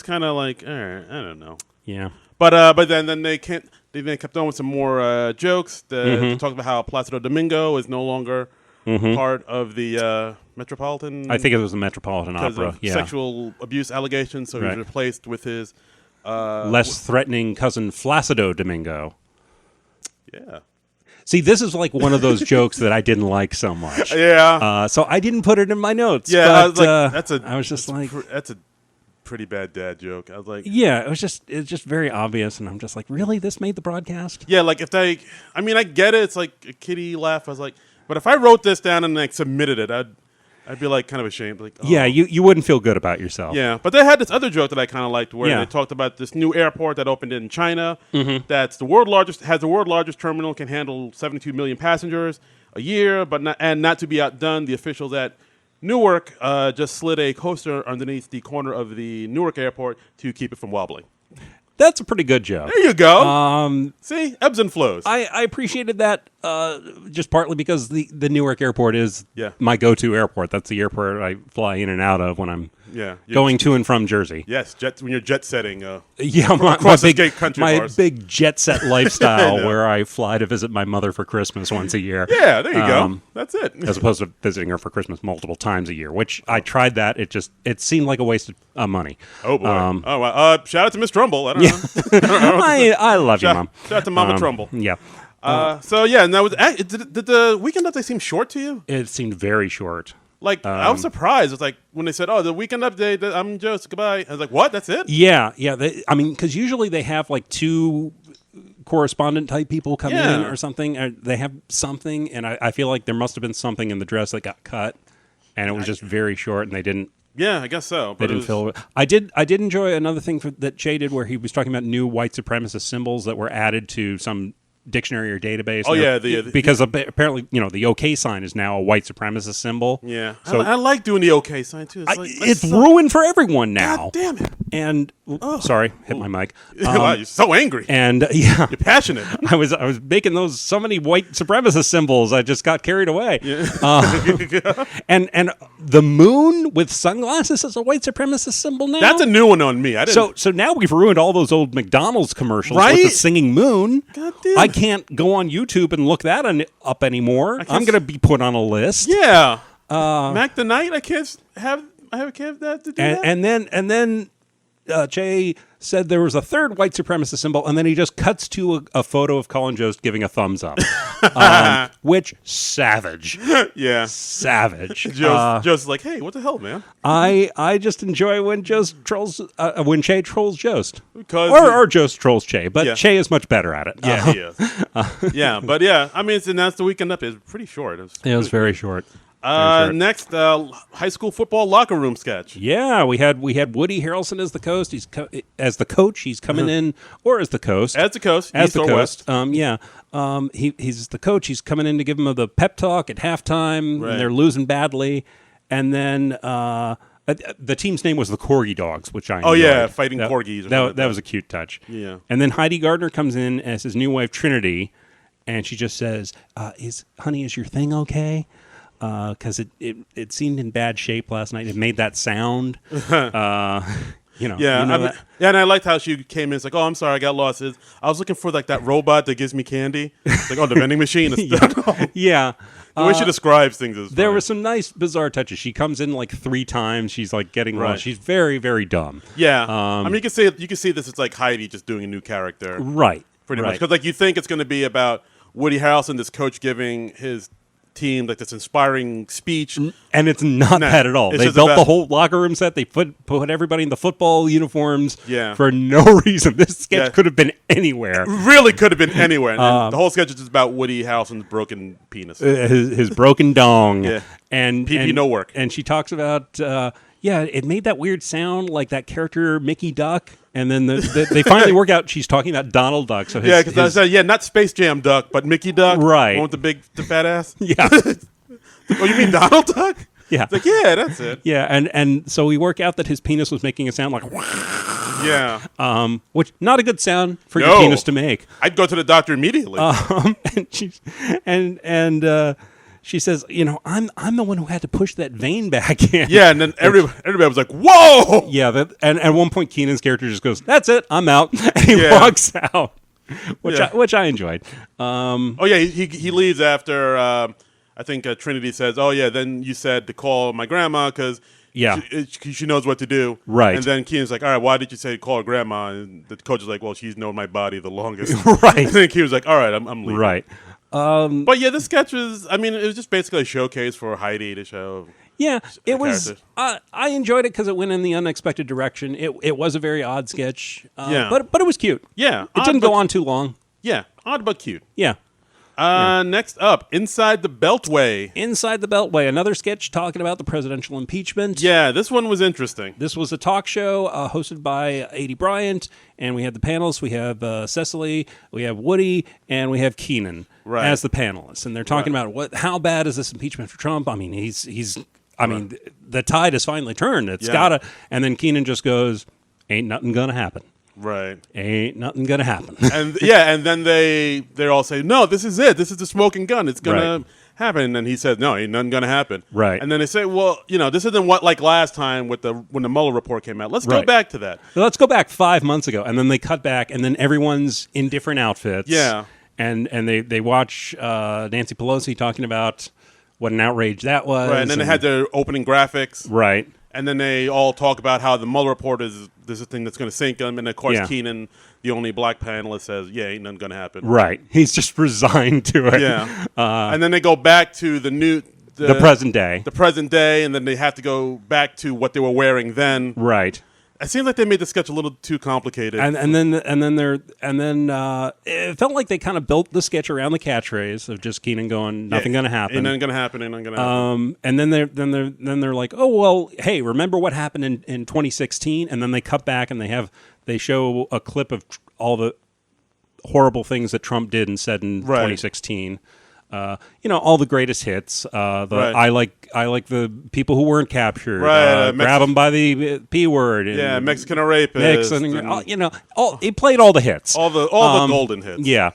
kind of like, all right, I don't know. Yeah. But then they kept on with some more jokes. Talked about how Placido Domingo is no longer part of the Metropolitan. I think it was the Metropolitan Opera. Of sexual abuse allegations, so he was replaced with his less threatening cousin Flacido Domingo. Yeah. See, this is like one of those jokes that I didn't like so much. Yeah. So I didn't put it in my notes. Yeah. But, I was just like, that's a pretty bad dad joke. I was like, yeah, it's just very obvious, and I'm just like, really, this made the broadcast? Yeah, like I get it. It's like a kiddie laugh. I was like, but if I wrote this down and like submitted it, I'd be like kind of ashamed. Like, oh. Yeah, you wouldn't feel good about yourself. Yeah, but they had this other joke that I kind of liked, where they talked about this new airport that opened in China. That's the world's largest terminal, can handle 72 million passengers a year, but not to be outdone, the officials at Newark just slid a coaster underneath the corner of the Newark airport to keep it from wobbling. That's a pretty good joke. There you go. See, ebbs and flows. I appreciated that just partly because the Newark airport is my go-to airport. That's the airport I fly in and out of when I'm going to and from Jersey. Yes, when you're jet setting. My big jet set lifestyle where I fly to visit my mother for Christmas once a year. Yeah, there you go. That's it. As opposed to visiting her for Christmas multiple times a year, which I tried that. It seemed like a waste of money. Oh, boy. Shout out to Miss Trumbull. I don't know. I love you, Mom. Shout out to Mama Trumbull. Yeah. Did the Weekend Update seem short to you? It seemed very short. Like, I was surprised. It's like when they said, the Weekend Update, I'm Jost, goodbye. I was like, what? That's it? Yeah. Because usually they have like two correspondent type people come in or something. They have something, and I feel like there must have been something in the dress that got cut, and it was just very short, and they didn't. Yeah, I guess so. They didn't fill it. I did enjoy another thing that Che did, where he was talking about new white supremacist symbols that were added to some dictionary or database. Oh, yeah. Because apparently, the OK sign is now a white supremacist symbol. Yeah. So I like doing the OK sign, too. It's ruined for everyone now. God damn it. And, sorry, hit my mic. Wow, you're so angry. And, yeah. You're passionate. I was making so many white supremacist symbols, I just got carried away. Yeah. And the moon with sunglasses is a white supremacist symbol now? That's a new one on me. So now we've ruined all those old McDonald's commercials with the singing moon. God damn. I can't go on YouTube and look that up anymore. I'm going to be put on a list. Yeah. Mac the Knight, I can't have that to do that. And then Che said there was a third white supremacist symbol, and then he just cuts to a photo of Colin Jost giving a thumbs up, which savage. Yeah, savage. Jost like, hey, what the hell, man? I just enjoy when Jost trolls when Che trolls Jost, or Jost trolls Che, but Che is much better at it. Yeah, he is. Yeah, but yeah, I mean, and that's the Weekend Up. It's pretty short. It was very short. Next, high school football locker room sketch. Yeah, we had Woody Harrelson as the coach. As the coach. He's coming in, or as the coach. As the coach. As East the or coach. West. He's the coach. He's coming in to give him the pep talk at halftime. Right. And they're losing badly, and then the team's name was the Corgi Dogs, which I enjoyed. Oh yeah, fighting corgis. That was a cute touch. Yeah. And then Heidi Gardner comes in as his new wife Trinity, and she just says, "Is your thing okay?" Because it seemed in bad shape last night. It made that sound. Yeah, and I liked how she came in. It's like, oh, I'm sorry, I got lost. I was looking for like that robot that gives me candy. It's like, oh, the vending machine. Yeah. The way she describes things is there funny. were some nice, bizarre touches. She comes in like 3 times. She's like getting lost. She's very, very dumb. Yeah. I mean, you can see this is like Heidi just doing a new character. Right. Pretty much. Because like you think it's going to be about Woody Harrelson, this coach giving his team like this inspiring speech, and it's not that at all. They built the whole locker room set. They put everybody in the football uniforms for no reason. This sketch could have been anywhere. Really could have been anywhere. And the whole sketch is just about Woody Harrelson's broken penis, his broken dong, and PP no work. And she talks about it made that weird sound like that character Mickey Duck. And then they finally work out she's talking about Donald Duck. So because I said, not Space Jam Duck, but Mickey Duck. Right. The one with the fat ass? Yeah. Oh, you mean Donald Duck? Yeah. It's like, yeah, that's it. Yeah, and so we work out that his penis was making a sound like which not a good sound for your penis to make. I'd go to the doctor immediately. She says, I'm the one who had to push that vein back in. Yeah, and then everybody was like, whoa! Yeah, and at one point Keenan's character just goes, that's it, I'm out. And he walks out, which I enjoyed. He leaves after, I think Trinity says, oh yeah, then you said to call my grandma because she knows what to do. Right. And then Keenan's like, all right, why did you say to call her grandma? And the coach is like, well, she's known my body the longest. Right. And then Keenan's like, all right, I'm leaving. Right. But yeah, the sketch was, it was just basically a showcase for Heidi to show. Yeah, it was. I enjoyed it because it went in the unexpected direction. It was a very odd sketch. But it was cute. Yeah. It didn't go on too long. Yeah, odd but cute. Yeah. Next up, Inside the Beltway. Inside the Beltway, another sketch talking about the presidential impeachment. Yeah, this one was interesting. This was a talk show hosted by A.D. Bryant, and we had the panelists. We have Cecily, we have Woody, and we have Keenan as the panelists. And they're talking about how bad is this impeachment for Trump? I mean, the tide has finally turned. It's gotta. And then Keenan just goes, "Ain't nothing gonna happen." Right. Ain't nothing gonna happen. And and then they all say, no, this is it. This is the smoking gun. It's gonna happen. And he says, no, ain't nothing gonna happen. Right. And then they say, well, this isn't what like last time when the Mueller report came out. Let's go back to that. Let's go back 5 months ago. And then they cut back, and then everyone's in different outfits. Yeah. And they watch Nancy Pelosi talking about what an outrage that was. Right. And then they had their opening graphics. Right. And then they all talk about how the Mueller report is this thing that's going to sink them. And, of course, Keenan, the only black panelist, says, ain't nothing going to happen. Right. He's just resigned to it. Yeah. And then they go back to the present day. The present day, and then they have to go back to what they were wearing then. Right. It seems like they made the sketch a little too complicated. And then it felt like they kind of built the sketch around the catchphrase of just Keenan going, nothing gonna happen. Ain't nothing gonna happen, ain't nothing gonna happen. And then they're like, oh well, hey, remember what happened in 2016? And then they cut back and they show a clip of all the horrible things that Trump did and said in 2016. All the greatest hits. I like the people who weren't captured. Right, grab them by the P word. And, Mexican rapist. He played all the hits. All the golden hits. Yeah.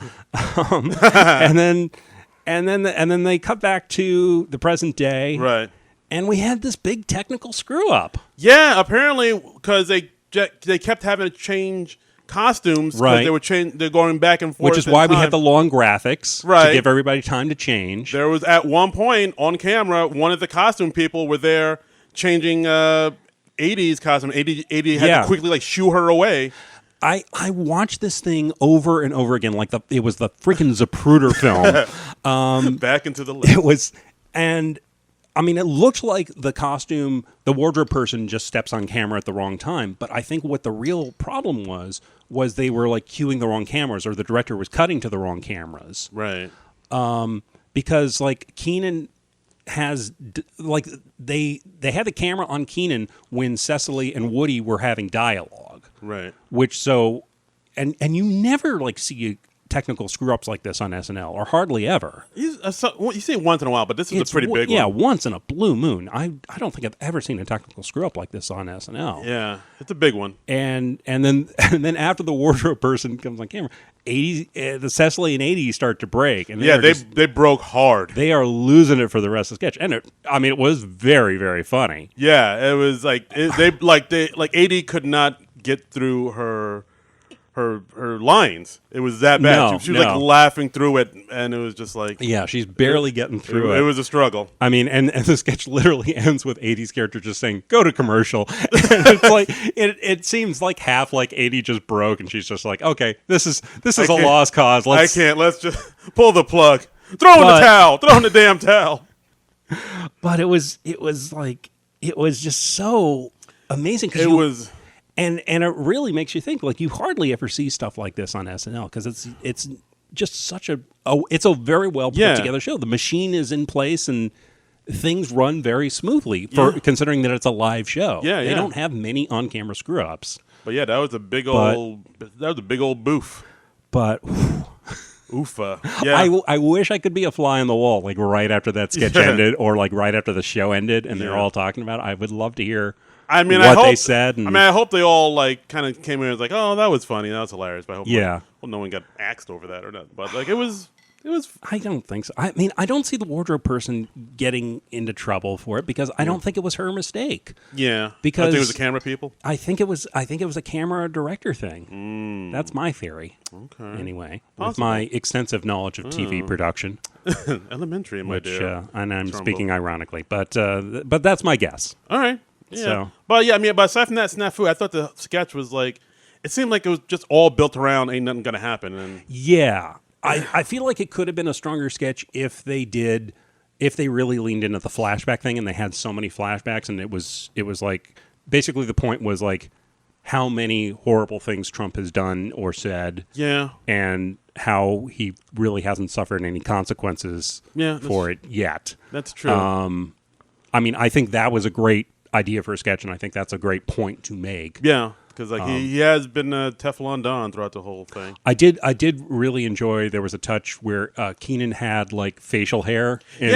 and then they cut back to the present day. Right. And we had this big technical screw up. Yeah, apparently because they kept having to change costumes because they're going back and forth, which is why we had the long graphics to give everybody time to change. There was at one point on camera, one of the costume people were there changing 80s costume. 80 had to quickly shoo her away. I watched this thing over and over again like it was the freaking Zapruder film. Back into the list. It was, and it looked like the wardrobe person just steps on camera at the wrong time. But I think what the real problem was they were cuing the wrong cameras, or the director was cutting to the wrong cameras. Right. Because Keenan has like they had the camera on Keenan when Cecily and Woody were having dialogue, Right. which so and you never like see technical screw ups like this on SNL, or hardly ever. You see it once in a while, but this is a pretty big one. Yeah, once in a blue moon. I don't think I've ever seen a technical screw up like this on SNL. Yeah, it's a big one. And then after the wardrobe person comes on camera, the Cecily and 80 start to break, and they broke hard. They are losing it for the rest of the sketch, and it was very, very funny. Yeah, it was like they 80 could not get through her lines. It was that bad. She was like laughing through it, and it was just like, yeah, she's barely getting through it. It was a struggle. I mean, and the sketch literally ends with 80's character just saying, "Go to commercial." And it's like it seems like half like 80 just broke, and she's just like, "Okay, this is a lost cause. Let's just pull the plug, throw in the towel, throw in the damn towel." But it was just so amazing because it was. And it really makes you think. Like, you hardly ever see stuff like this on SNL because it's just such it's a very well put together show. The machine is in place and things run very smoothly for considering that it's a live show. Yeah, they don't have many on camera screw ups. But yeah, that was a big old boof. But oofa. Yeah. I wish I could be a fly on the wall, like right after that sketch ended, or like right after the show ended, and they're all talking about it. I would love to hear. I mean, they said. I hope they all like kind of came in and was like, "Oh, that was funny, that was hilarious." But I hope, no one got axed over that or not. But like, it was. I don't think so. I mean, I don't see the wardrobe person getting into trouble for it because I don't think it was her mistake. Yeah, because I think it was the camera people. I think it was a camera director thing. That's my theory. Okay. Anyway, with my extensive knowledge of TV production, elementary, my dear. And I'm speaking ironically, but that's my guess. All right. Yeah. So. But aside from that snafu, I thought the sketch was like, it seemed like it was just all built around ain't nothing gonna happen. And yeah, I feel like it could have been a stronger sketch if they really leaned into the flashback thing and they had so many flashbacks, and it was like basically the point was like how many horrible things Trump has done or said. Yeah. And how he really hasn't suffered any consequences for it yet. That's true. I mean, I think that was a great idea for a sketch, and I think that's a great point to make. Yeah, because like he has been Teflon Don throughout the whole thing. I did really enjoy. There was a touch where Keenan had like facial hair in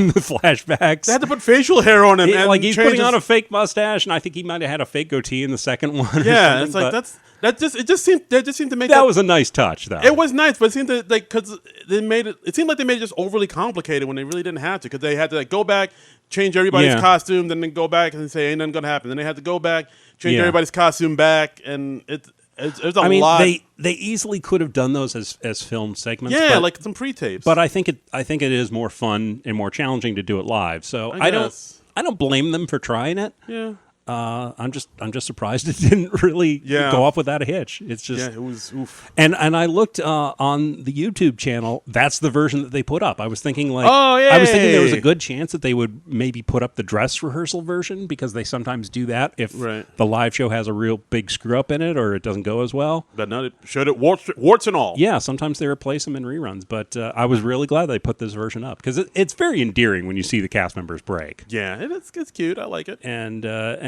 the flashbacks. They had to put facial hair on him, and like he's putting on a fake mustache, and I think he might have had a fake goatee in the second one. Yeah, it's like that just seemed to make that was a nice touch, though. It was nice, but it seemed to like because they made it. It seemed like they made it just overly complicated when they really didn't have to, because they had to like go back, change everybody's costume, then go back and say ain't nothing gonna happen. Then they had to go back, change everybody's costume back, and it was a lot. They easily could have done those as film segments. Yeah, like some pre-tapes. But I think it is more fun and more challenging to do it live. So I don't blame them for trying it. Yeah. I'm just surprised it didn't really go off without a hitch. It's just it was oof. And I looked on the YouTube channel. That's the version that they put up. I was thinking like, I was thinking there was a good chance that they would maybe put up the dress rehearsal version, because they sometimes do that if the live show has a real big screw up in it or it doesn't go as well. But no, it showed it warts and all. Yeah, sometimes they replace them in reruns. But I was really glad they put this version up, because it's very endearing when you see the cast members break. Yeah, it's cute. I like it. And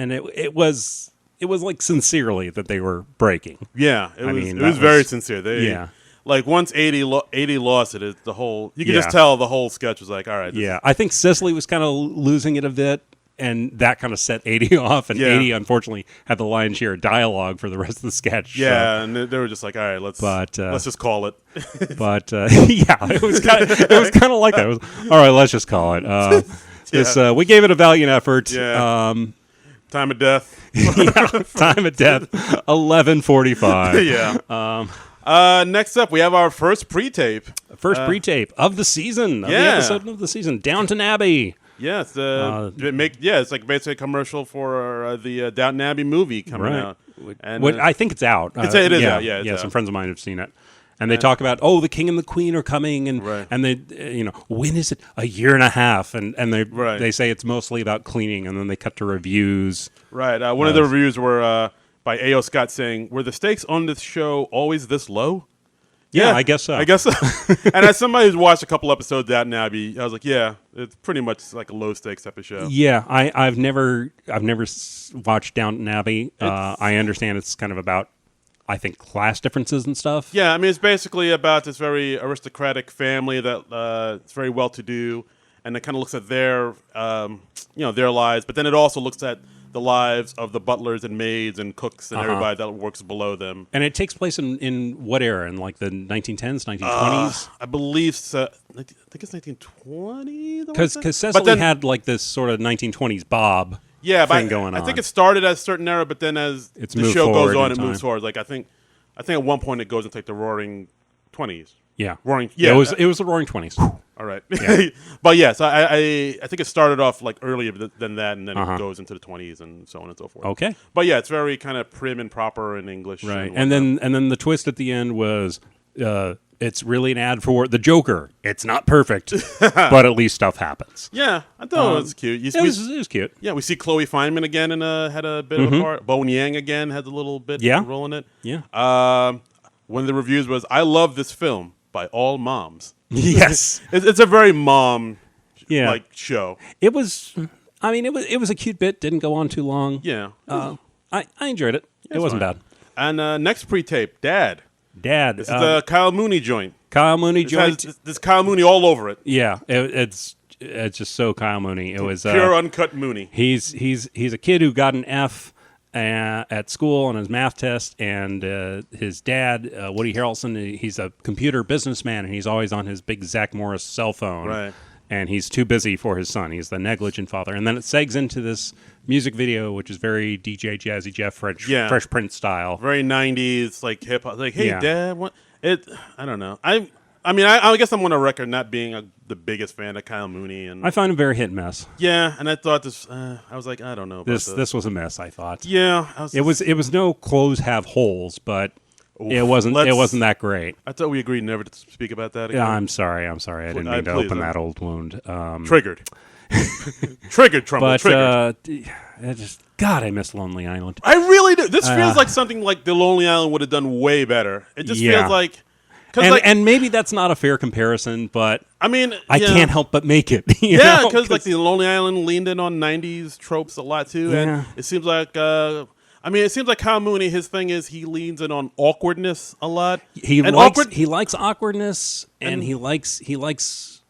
it was like sincerely that they were breaking. Yeah, it was very sincere. Like once 80 lost it, the whole you could just tell the whole sketch was like, all right. I think Cicely was kind of losing it a bit, and that kind of set 80 off. And 80 unfortunately had the lion's share of dialogue for the rest of the sketch. Yeah, and they were just like, all right, let's just call it. But it was kind of like that. It was, all right, let's just call it. We gave it a valiant effort. Yeah. Time of death. Time of death. 11:45. Yeah. Next up, we have our first pre-tape. Pre-tape of the season. Of the episode of the season. Downton Abbey. Yes. It's like basically a commercial for the Downton Abbey movie coming out. And I think it's out. It is out. Yeah. Some friends of mine have seen it. And they talk about, the king and the queen are coming, and they, when is it? A year and a half, and they say it's mostly about cleaning, and then they cut to reviews. Right. One of the reviews were by A.O. Scott saying, "Were the stakes on this show always this low?" Yeah, I guess so. I guess so. And as somebody who's watched a couple episodes of Downton Abbey, I was like, yeah, it's pretty much like a low stakes type of show. Yeah, I've never watched Downton Abbey. I understand it's kind of about, I think, class differences and stuff. Yeah, I mean, it's basically about this very aristocratic family that it's very well to do, and it kind of looks at their their lives, but then it also looks at the lives of the butlers and maids and cooks and everybody that works below them. And it takes place in what era? In like the 1910s, 1920s? I believe so. I think it's 1920. Because Cecily had like this sort of 1920s Bob thing going on. I think it started at a certain era, but then as the show goes on, it moves forward. Like I think at one point it goes into like the Roaring 20s. Yeah, Roaring. Yeah, it was the Roaring 20s. All right, yeah. But yes, I think it started off like earlier than that, and then it goes into the 20s and so on and so forth. Okay, but yeah, it's very kind of prim and proper in English, right? And then the twist at the end was it's really an ad for the Joker. It's not perfect, but at least stuff happens. Yeah, I thought it was cute. It was cute. Yeah, we see Chloe Fineman again and had a bit of a part. Bowen Yang again has a little bit role in it. Yeah. One of the reviews was, "I love this film by all moms." Yes, it's a very mom like show. It was. I mean, it was a cute bit. Didn't go on too long. Yeah. I enjoyed it. It wasn't bad. And next pre-tape, Dad. This is the Kyle Mooney joint. Kyle Mooney joint. There's Kyle Mooney all over it. Yeah, it's just so Kyle Mooney. It was pure uncut Mooney. He's a kid who got an F at school on his math test, and his dad, Woody Harrelson, he's a computer businessman, and he's always on his big Zach Morris cell phone. Right. And he's too busy for his son. He's the negligent father. And then it segs into this music video, which is very DJ Jazzy Jeff Fresh Prince style. Very 90s, like hip hop. Like, hey, Dad, what? I don't know. I mean, I guess I'm on a record not being the biggest fan of Kyle Mooney. And I find him very hit and miss. Yeah, and I thought this, I was like, I don't know about this was a miss, I thought. Yeah. It was no clothes have holes, but it wasn't that great. I thought we agreed never to speak about that again. Yeah, I'm sorry. I didn't mean to open that old wound. Triggered. Triggered, Trumbull. But triggered. God, I miss Lonely Island. I really do. This feels like something like The Lonely Island would have done way better. It just feels like... And maybe that's not a fair comparison, but I mean, I can't help but make it. Because like The Lonely Island leaned in on 90s tropes a lot too. And it seems like... it seems like Kyle Mooney, his thing is he leans in on awkwardness a lot. He likes awkwardness, and he likes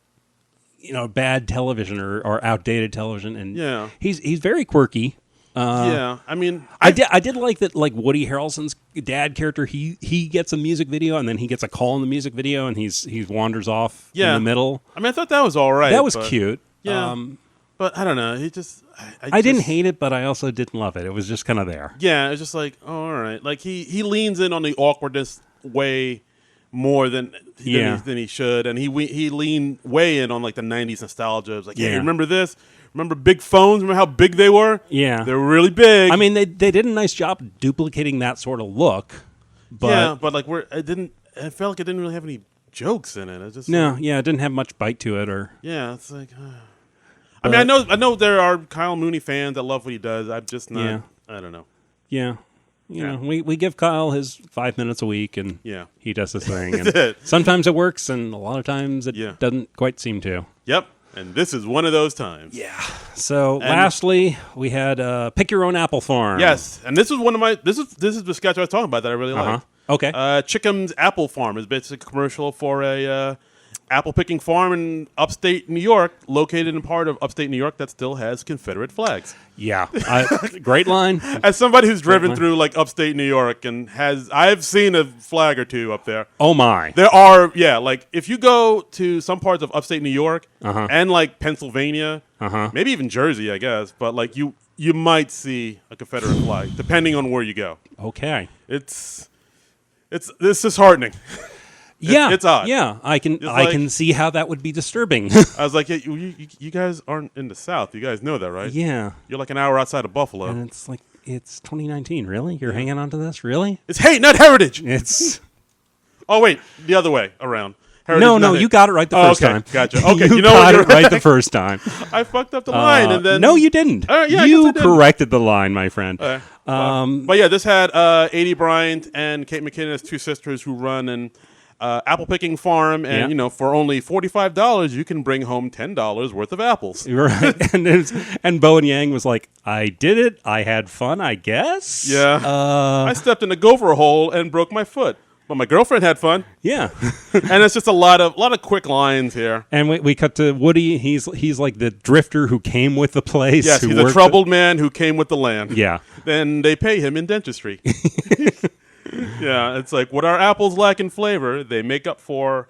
bad television or outdated television, and he's very quirky. I did like that. Like Woody Harrelson's dad character, he gets a music video, and then he gets a call in the music video, and he wanders off in the middle. I mean, I thought that was all right. That was cute. Yeah. But I don't know. He just... I didn't hate it, but I also didn't love it. It was just kind of there. Yeah, it was just like, oh, all right. Like, he leans in on the awkwardness way more than he should. And he leaned way in on, like, the 90s nostalgia. It was like, remember this? Remember big phones? Remember how big they were? Yeah. They were really big. I mean, they did a nice job duplicating that sort of look. But but, like, I felt like it didn't really have jokes in it. It just it didn't have much bite to it. It's like... I mean, I know there are Kyle Mooney fans that love what he does. I'm just not. Yeah. I don't know. Yeah. You know, we give Kyle his 5 minutes a week, and he does his thing. And sometimes it works, and a lot of times it doesn't quite seem to. Yep. And this is one of those times. Yeah. So lastly, we had Pick Your Own Apple Farm. Yes. And this is one of my. This is the sketch I was talking about that I really liked. Okay. Chickham's Apple Farm is basically a commercial for a apple picking farm in upstate New York, located in part of upstate New York that still has Confederate flags. Yeah, great line. As somebody who's driven through like upstate New York and I've seen a flag or two up there. Oh my! There are like if you go to some parts of upstate New York and like Pennsylvania, maybe even Jersey, I guess, but like you might see a Confederate flag depending on where you go. Okay, it's disheartening. Yeah, it's odd. Yeah, I can see how that would be disturbing. I was like, you guys aren't in the South. You guys know that, right? Yeah. You're like an hour outside of Buffalo. And it's like, it's 2019. Really? You're hanging on to this? Really? It's hate, not heritage. It's... Oh, wait. The other way around. Heritage, no, you got it right the first time. Gotcha. Okay, you got it right the first time. I fucked up the line, and then... No, you didn't. You corrected the line, my friend. But yeah, this had A.D. Bryant and Kate McKinnon as two sisters who run an apple picking farm, and for only $45, you can bring home $10 worth of apples. Right, and Bo and Yang was like, "I did it. I had fun, I guess." Yeah, I stepped in a gopher hole and broke my foot, but my girlfriend had fun. Yeah, and it's just a lot of quick lines here. And we cut to Woody. He's like the drifter who came with the place. Yes, he's a troubled man who came with the land. Yeah. Then they pay him in dentistry. Yeah, it's like what our apples lack in flavor, they make up for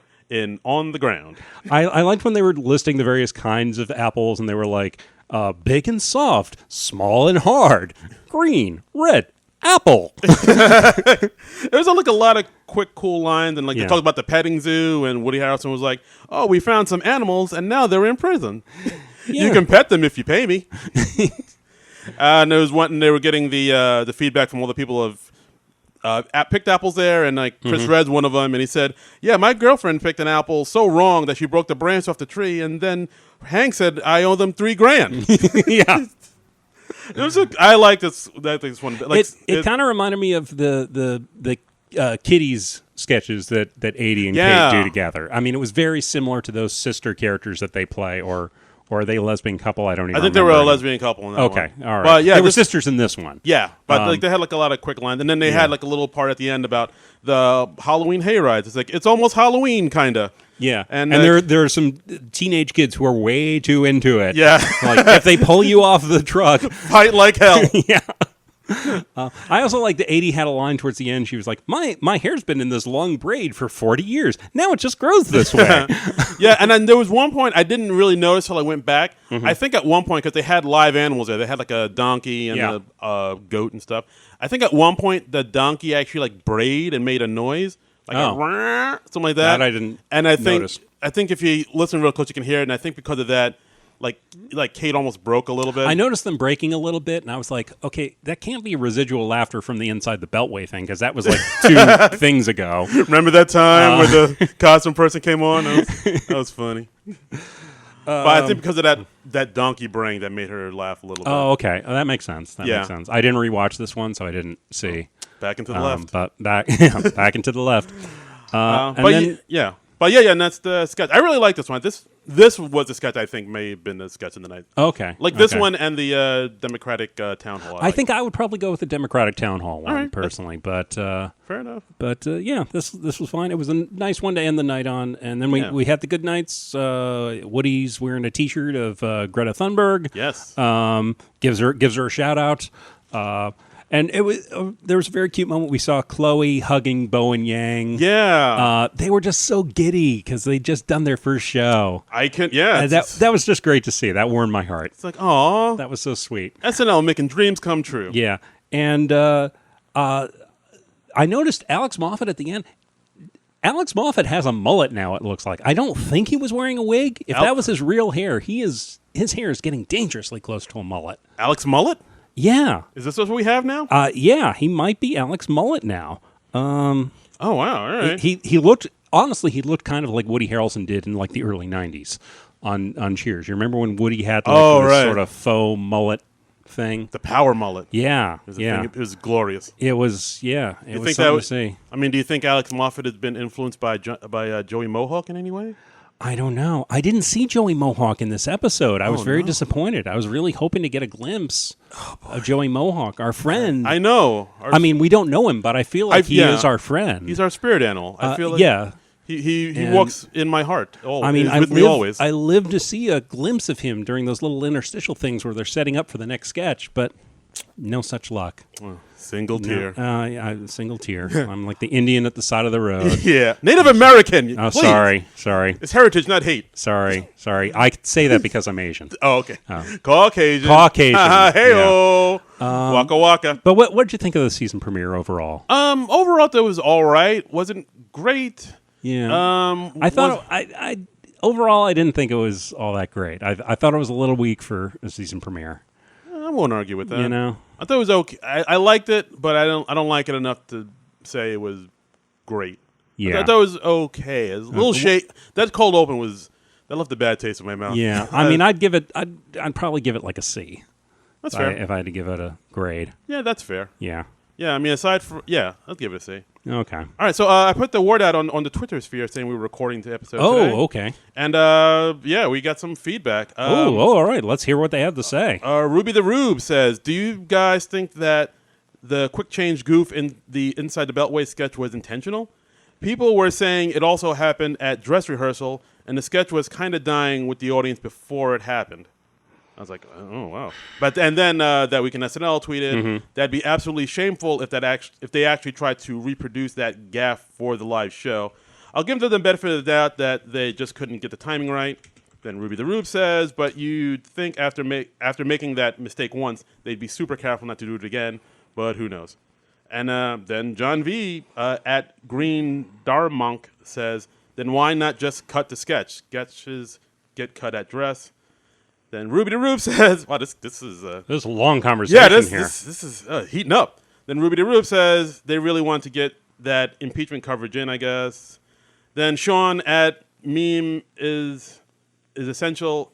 on the ground. I liked when they were listing the various kinds of apples, and they were like, big and soft, small and hard, green, red, apple. There's like a lot of quick, cool lines, and like they talked about the petting zoo, and Woody Harrelson was like, "Oh, we found some animals, and now they're in prison. You can pet them if you pay me." And there was one, and they were getting the feedback from all the people of picked apples there, and like Chris Red's one of them, and he said, "Yeah, my girlfriend picked an apple so wrong that she broke the branch off the tree, and then Hank said I owe them $3,000." Yeah. I like this. That thing's one. Like, it kind of reminded me of the Kitties sketches that Adie and Kate do together. I mean, it was very similar to those sister characters that they play, or are they a lesbian couple? I don't even. I think they were a lesbian couple in that one. Okay, all right. But yeah, they were sisters in this one. Yeah, but like they had like a lot of quick lines, and then they had like a little part at the end about the Halloween hayrides. It's like it's almost Halloween, kinda. Yeah, and there are some teenage kids who are way too into it. Yeah, like if they pull you off the truck, fight like hell. Yeah. I also like that Adie had a line towards the end. She was like, my hair's been in this long braid for 40 years. Now it just grows this way. Yeah, and then there was one point I didn't really notice till I went back. I think at one point, because they had live animals there. They had like a donkey and a goat and stuff. I think at one point the donkey actually like brayed and made a noise. Like something like that. That I didn't notice. I think if you listen real close, you can hear it. And I think because of that, like Kate almost broke a little bit. I noticed them breaking a little bit, and I was like, okay, that can't be residual laughter from the inside the Beltway thing, because that was like 2 things ago. Remember that time where the costume person came on? That was funny. But I think because of that donkey braying, that made her laugh a little bit. Oh, okay. Oh, that makes sense. Makes sense. I didn't rewatch this one, so I didn't see. Back into the left. But back into the left. But and that's the sketch. I really like this one. This was the sketch I think may have been the sketch of the night. Okay. Like this one and the Democratic Town Hall. I think I would probably go with the Democratic Town Hall one personally, but fair enough. But this was fine. It was a nice one to end the night on, and then we had the good nights. Woody's wearing a T-shirt of Greta Thunberg. Yes. Gives her a shout out. And it was there was a very cute moment. We saw Chloe hugging Bo and Yang. Yeah, they were just so giddy because they'd just done their first show. That was just great to see. That warmed my heart. It's like, aw, that was so sweet. SNL making dreams come true. Yeah, and I noticed Alex Moffat at the end. Alex Moffat has a mullet now. It looks like. I don't think he was wearing a wig. If that was his real hair, his hair is getting dangerously close to a mullet. Alex Mullet. Yeah. Is this what we have now? Yeah, he might be Alex Mullet now. Oh, wow. All right. He looked kind of like Woody Harrelson did in like the early 90s on Cheers. You remember when Woody had this sort of faux mullet thing? The power mullet. Yeah. It was glorious. It was, It was something to see. I mean, do you think Alex Moffat has been influenced by Joey Mohawk in any way? I don't know. I didn't see Joey Mohawk in this episode. I was very disappointed. I was really hoping to get a glimpse of Joey Mohawk, our friend. I know. We don't know him, but I feel like he is our friend. He's our spirit animal. I feel like he walks in my heart. He's with me always. I live to see a glimpse of him during those little interstitial things where they're setting up for the next sketch, but no such luck. Single tear. Single tear. I'm like the Indian at the side of the road. Yeah. Native American. Oh, please. Sorry. It's heritage, not hate. Sorry. I say that because I'm Asian. Oh, okay. Caucasian. Hey-o. Waka waka. But what did you think of the season premiere overall? Overall, it was all right. Wasn't great. Yeah. I thought overall, I didn't think it was all that great. I thought it was a little weak for a season premiere. I won't argue with that. You know, I thought it was okay. I liked it, but I don't like it enough to say it was great. Yeah, I thought it was okay. It was a little shade. That cold open that left a bad taste in my mouth. Yeah, I mean, I'd probably give it like a C. That's fair. If I had to give it a grade. Yeah, that's fair. Yeah. Yeah, I mean, aside from I'll give it a C. Okay. All right, so I put the word out on the Twitter sphere saying we were recording the episode today. Okay. And we got some feedback. All right. Let's hear what they have to say. Ruby the Rube says, "Do you guys think that the quick change goof in the Inside the Beltway sketch was intentional? People were saying it also happened at dress rehearsal, and the sketch was kind of dying with the audience before it happened." I was like, oh wow! And then That Week in SNL tweeted that'd be absolutely shameful if they actually tried to reproduce that gaffe for the live show. I'll give them the benefit of the doubt that they just couldn't get the timing right. Then Ruby the Rube says, but you'd think after making that mistake once, they'd be super careful not to do it again. But who knows? And then John V at Green Darmonk says, then why not just cut the sketch? Sketches get cut at dress. Then Ruby the Rube says, wow, this is There's a long conversation here. This is heating up. Then Ruby the Rube says they really want to get that impeachment coverage in, I guess. Then Sean at Meme Essential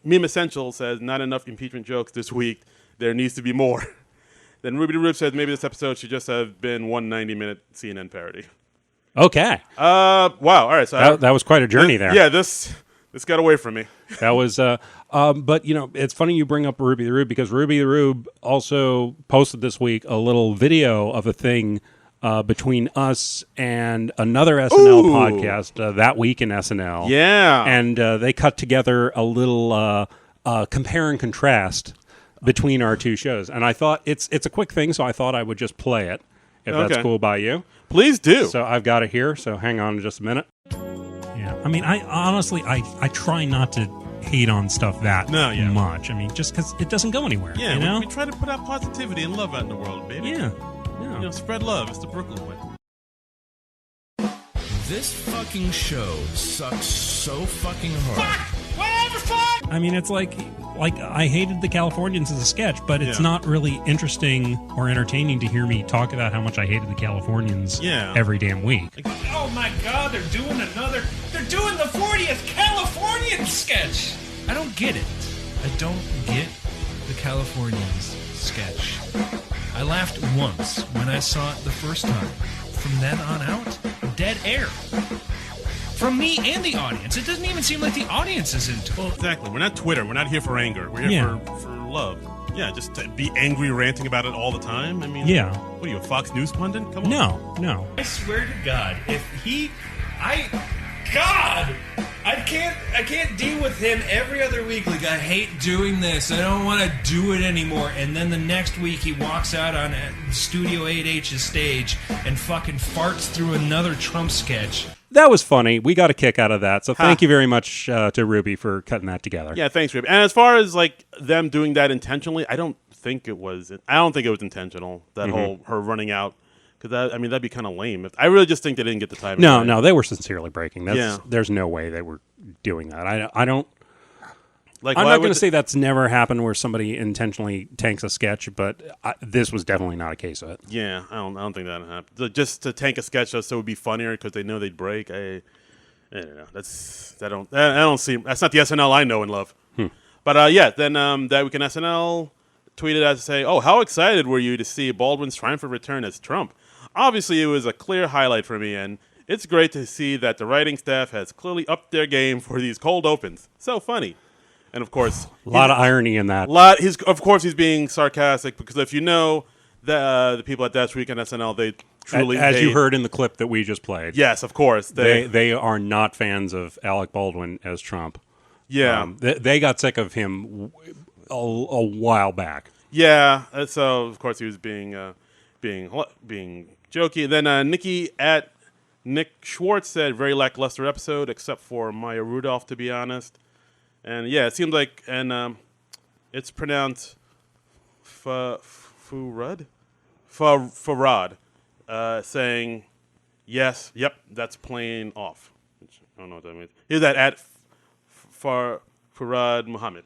says, not enough impeachment jokes this week. There needs to be more. Then Ruby the Rube says maybe this episode should just have been one 90-minute CNN parody. Okay. Wow. All right. So that was quite a journey there. Yeah, this got away from me. That was, but it's funny you bring up Ruby the Rube because Ruby the Rube also posted this week a little video of a thing between us and another SNL podcast, That Week in SNL. Yeah. And they cut together a little compare and contrast between our two shows. And I thought it's a quick thing, so I thought I would just play it, if that's cool by you. Please do. So I've got it here, so hang on just a minute. Yeah, I mean, I honestly try not to hate on stuff that much. I mean, just because it doesn't go anywhere. Yeah, you know? we try to put out positivity and love out in the world, baby. Yeah. Spread love. It's the Brooklyn way. This fucking show sucks so fucking hard. Whatever, fuck! I mean, it's like I hated the Californians as a sketch, but it's not really interesting or entertaining to hear me talk about how much I hated the Californians every damn week. Oh my god, they're doing the 40th Californian sketch! I don't get it. I don't get the Californians sketch. I laughed once when I saw it the first time. From then on out, dead air. From me and the audience. It doesn't even seem like the audience is into it. Well, exactly. We're not Twitter. We're not here for anger. We're here for love. Yeah, just to be angry, ranting about it all the time. I mean, what are you, a Fox News pundit? Come on. No. I swear to God, I can't deal with him every other week. Like, I hate doing this. I don't want to do it anymore. And then the next week he walks out on Studio 8H's stage and fucking farts through another Trump sketch. That was funny. We got a kick out of that. So thank you very much to Ruby for cutting that together. Yeah, thanks, Ruby. And as far as like them doing that intentionally, I don't think it was intentional. That whole her running out. Because that'd be kind of lame. I really just think they didn't get the timing. No, they were sincerely breaking. There's no way they were doing that. I don't. Like, I'm not going to say that's never happened where somebody intentionally tanks a sketch, but this was definitely not a case of it. Yeah, I don't think that happened. Just to tank a sketch just so it would be funnier because they know they'd break. I don't know. That's not the SNL I know and love. But then That Week in SNL tweeted out to say, "Oh, how excited were you to see Baldwin's triumphant return as Trump? Obviously, it was a clear highlight for me, and it's great to see that the writing staff has clearly upped their game for these cold opens. So funny." And of course, a lot of irony in that. He's being sarcastic because if you know the people at That Week in SNL, they truly as you heard in the clip that we just played. Yes, of course, they are not fans of Alec Baldwin as Trump. Yeah, they got sick of him a while back. Yeah, so of course he was being jokey. Then Nikki at Nick Schwartz said, "Very lackluster episode, except for Maya Rudolph, to be honest." And yeah, it seems like, and it's pronounced Farad, saying, yes, yep, that's playing off. Which I don't know what that means. Here's that at Farad Muhammad.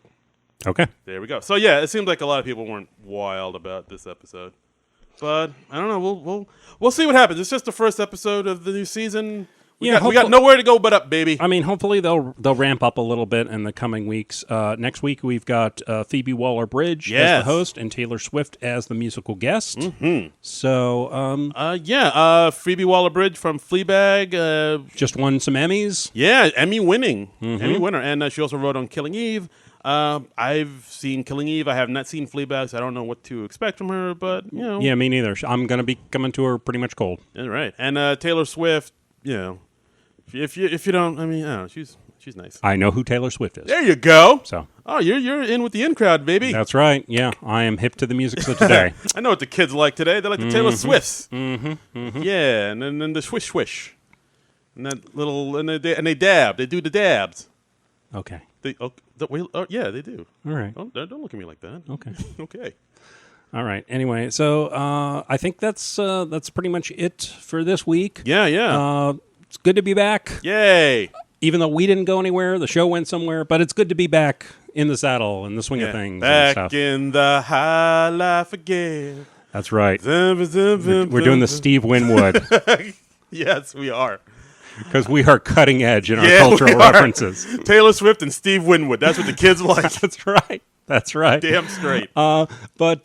Okay. There we go. So yeah, it seems like a lot of people weren't wild about this episode. But I don't know. We'll see what happens. It's just the first episode of the new season. We got nowhere to go but up, baby. I mean, hopefully they'll ramp up a little bit in the coming weeks. Next week we've got Phoebe Waller-Bridge as the host and Taylor Swift as the musical guest. Mm-hmm. So, Phoebe Waller-Bridge from Fleabag just won some Emmys. Yeah, Emmy winner, and she also wrote on Killing Eve. I've seen Killing Eve. I have not seen Fleabag, so I don't know what to expect from her. But yeah, me neither. I'm gonna be coming to her pretty much cold. Yeah, right. And Taylor Swift, if you don't, I mean, she's nice. I know who Taylor Swift is. There you go. So, you're in with the in crowd, baby. That's right. Yeah, I am hip to the music of today. I know what the kids like today. They like the Taylor Swifts. Yeah, and then the swish swish, and that little and they dab. They do the dabs. Okay. They do. All right. Don't look at me like that. Okay. Okay. All right. Anyway, so I think that's pretty much it for this week. Yeah. It's good to be back. Yay! Even though we didn't go anywhere, the show went somewhere, but it's good to be back in the saddle and the swing of things. Back and stuff. in the high life again. That's right. We're doing the Steve Winwood. Yes, we are. Because we are cutting edge in our cultural references. Taylor Swift and Steve Winwood. That's what the kids like. That's right. That's right. Damn straight. But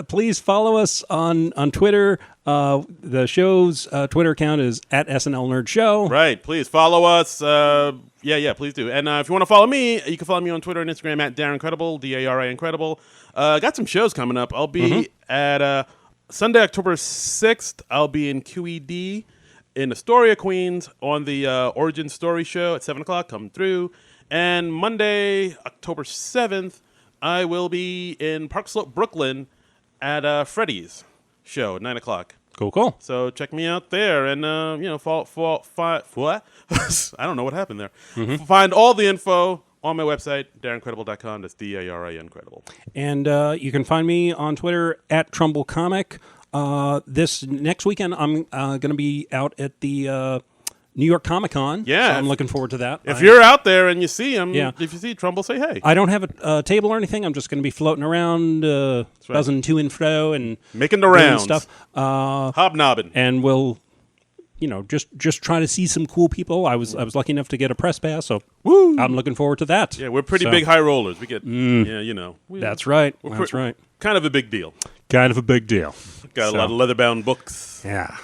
please follow us on Twitter. The show's Twitter account is at SNL Nerd Show. Right. Please follow us. Please do. And if you want to follow me, you can follow me on Twitter and Instagram at Darren Credible, DARA Incredible. Got some shows coming up. I'll be at Sunday, October 6th. I'll be in QED in Astoria, Queens, on the Origin Story show at 7 o'clock. Come through. And Monday, October 7th, I will be in Park Slope, Brooklyn, at Freddy's show at 9 o'clock. Cool. So check me out there, and what? I don't know what happened there. Find all the info on my website, DarrenCredible.com. That's DARA Incredible. And you can find me on Twitter at Trumbull Comic. This next weekend, I'm going to be out at the New York Comic Con. Yeah. So I'm looking forward to that. If you're out there and you see him, if you see Trumbull, say hey. I don't have a table or anything. I'm just going to be floating around, buzzing to and fro and making the rounds. Stuff. Hobnobbing. And we'll, just try to see some cool people. I was lucky enough to get a press pass, so I'm looking forward to that. Yeah, we're pretty big high rollers. We get, That's right. That's right. Kind of a big deal. Kind of a big deal. Got a lot of leather-bound books. Yeah.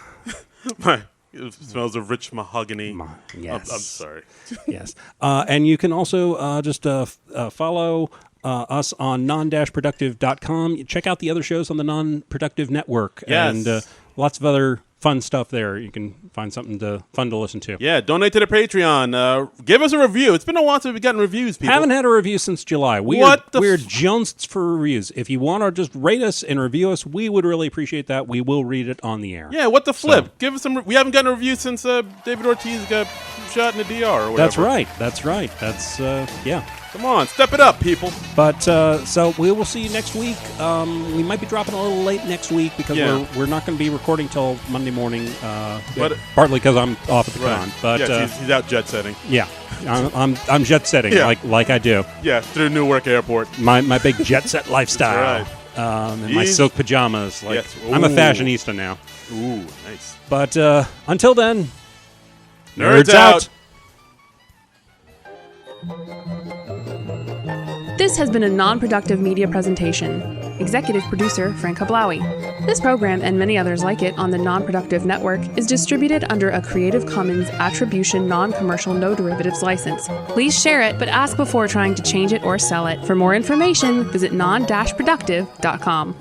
It smells of rich mahogany. Yes. I'm sorry. Yes. And you can also just follow us on Non-Productive.com. Check out the other shows on the Non-Productive Network. Yes. And lots of other fun stuff there. You can find something fun to listen to. Yeah, donate to the Patreon. Give us a review. It's been a while since we've gotten reviews, people. Haven't had a review since July. We're jonesed for reviews. If you want to just rate us and review us, we would really appreciate that. We will read it on the air. Yeah, what the flip? Give us some. We haven't gotten a review since David Ortiz got shot in the DR or whatever. That's right. That's yeah. Come on, step it up, people. But so we will see you next week. We might be dropping a little late next week because we're not going to be recording till Monday morning. Partly because I'm off at the con. But he's out jet setting. Yeah, I'm jet setting like I do. Yeah, through Newark Airport. My big jet set lifestyle. That's right. And my silk pajamas. I'm a fashionista now. Ooh, nice. But until then, nerds out. This has been a non-productive media presentation. Executive producer, Frank Hablawi. This program and many others like it on the Non-Productive Network is distributed under a Creative Commons Attribution Non-Commercial No Derivatives license. Please share it, but ask before trying to change it or sell it. For more information, visit non-productive.com.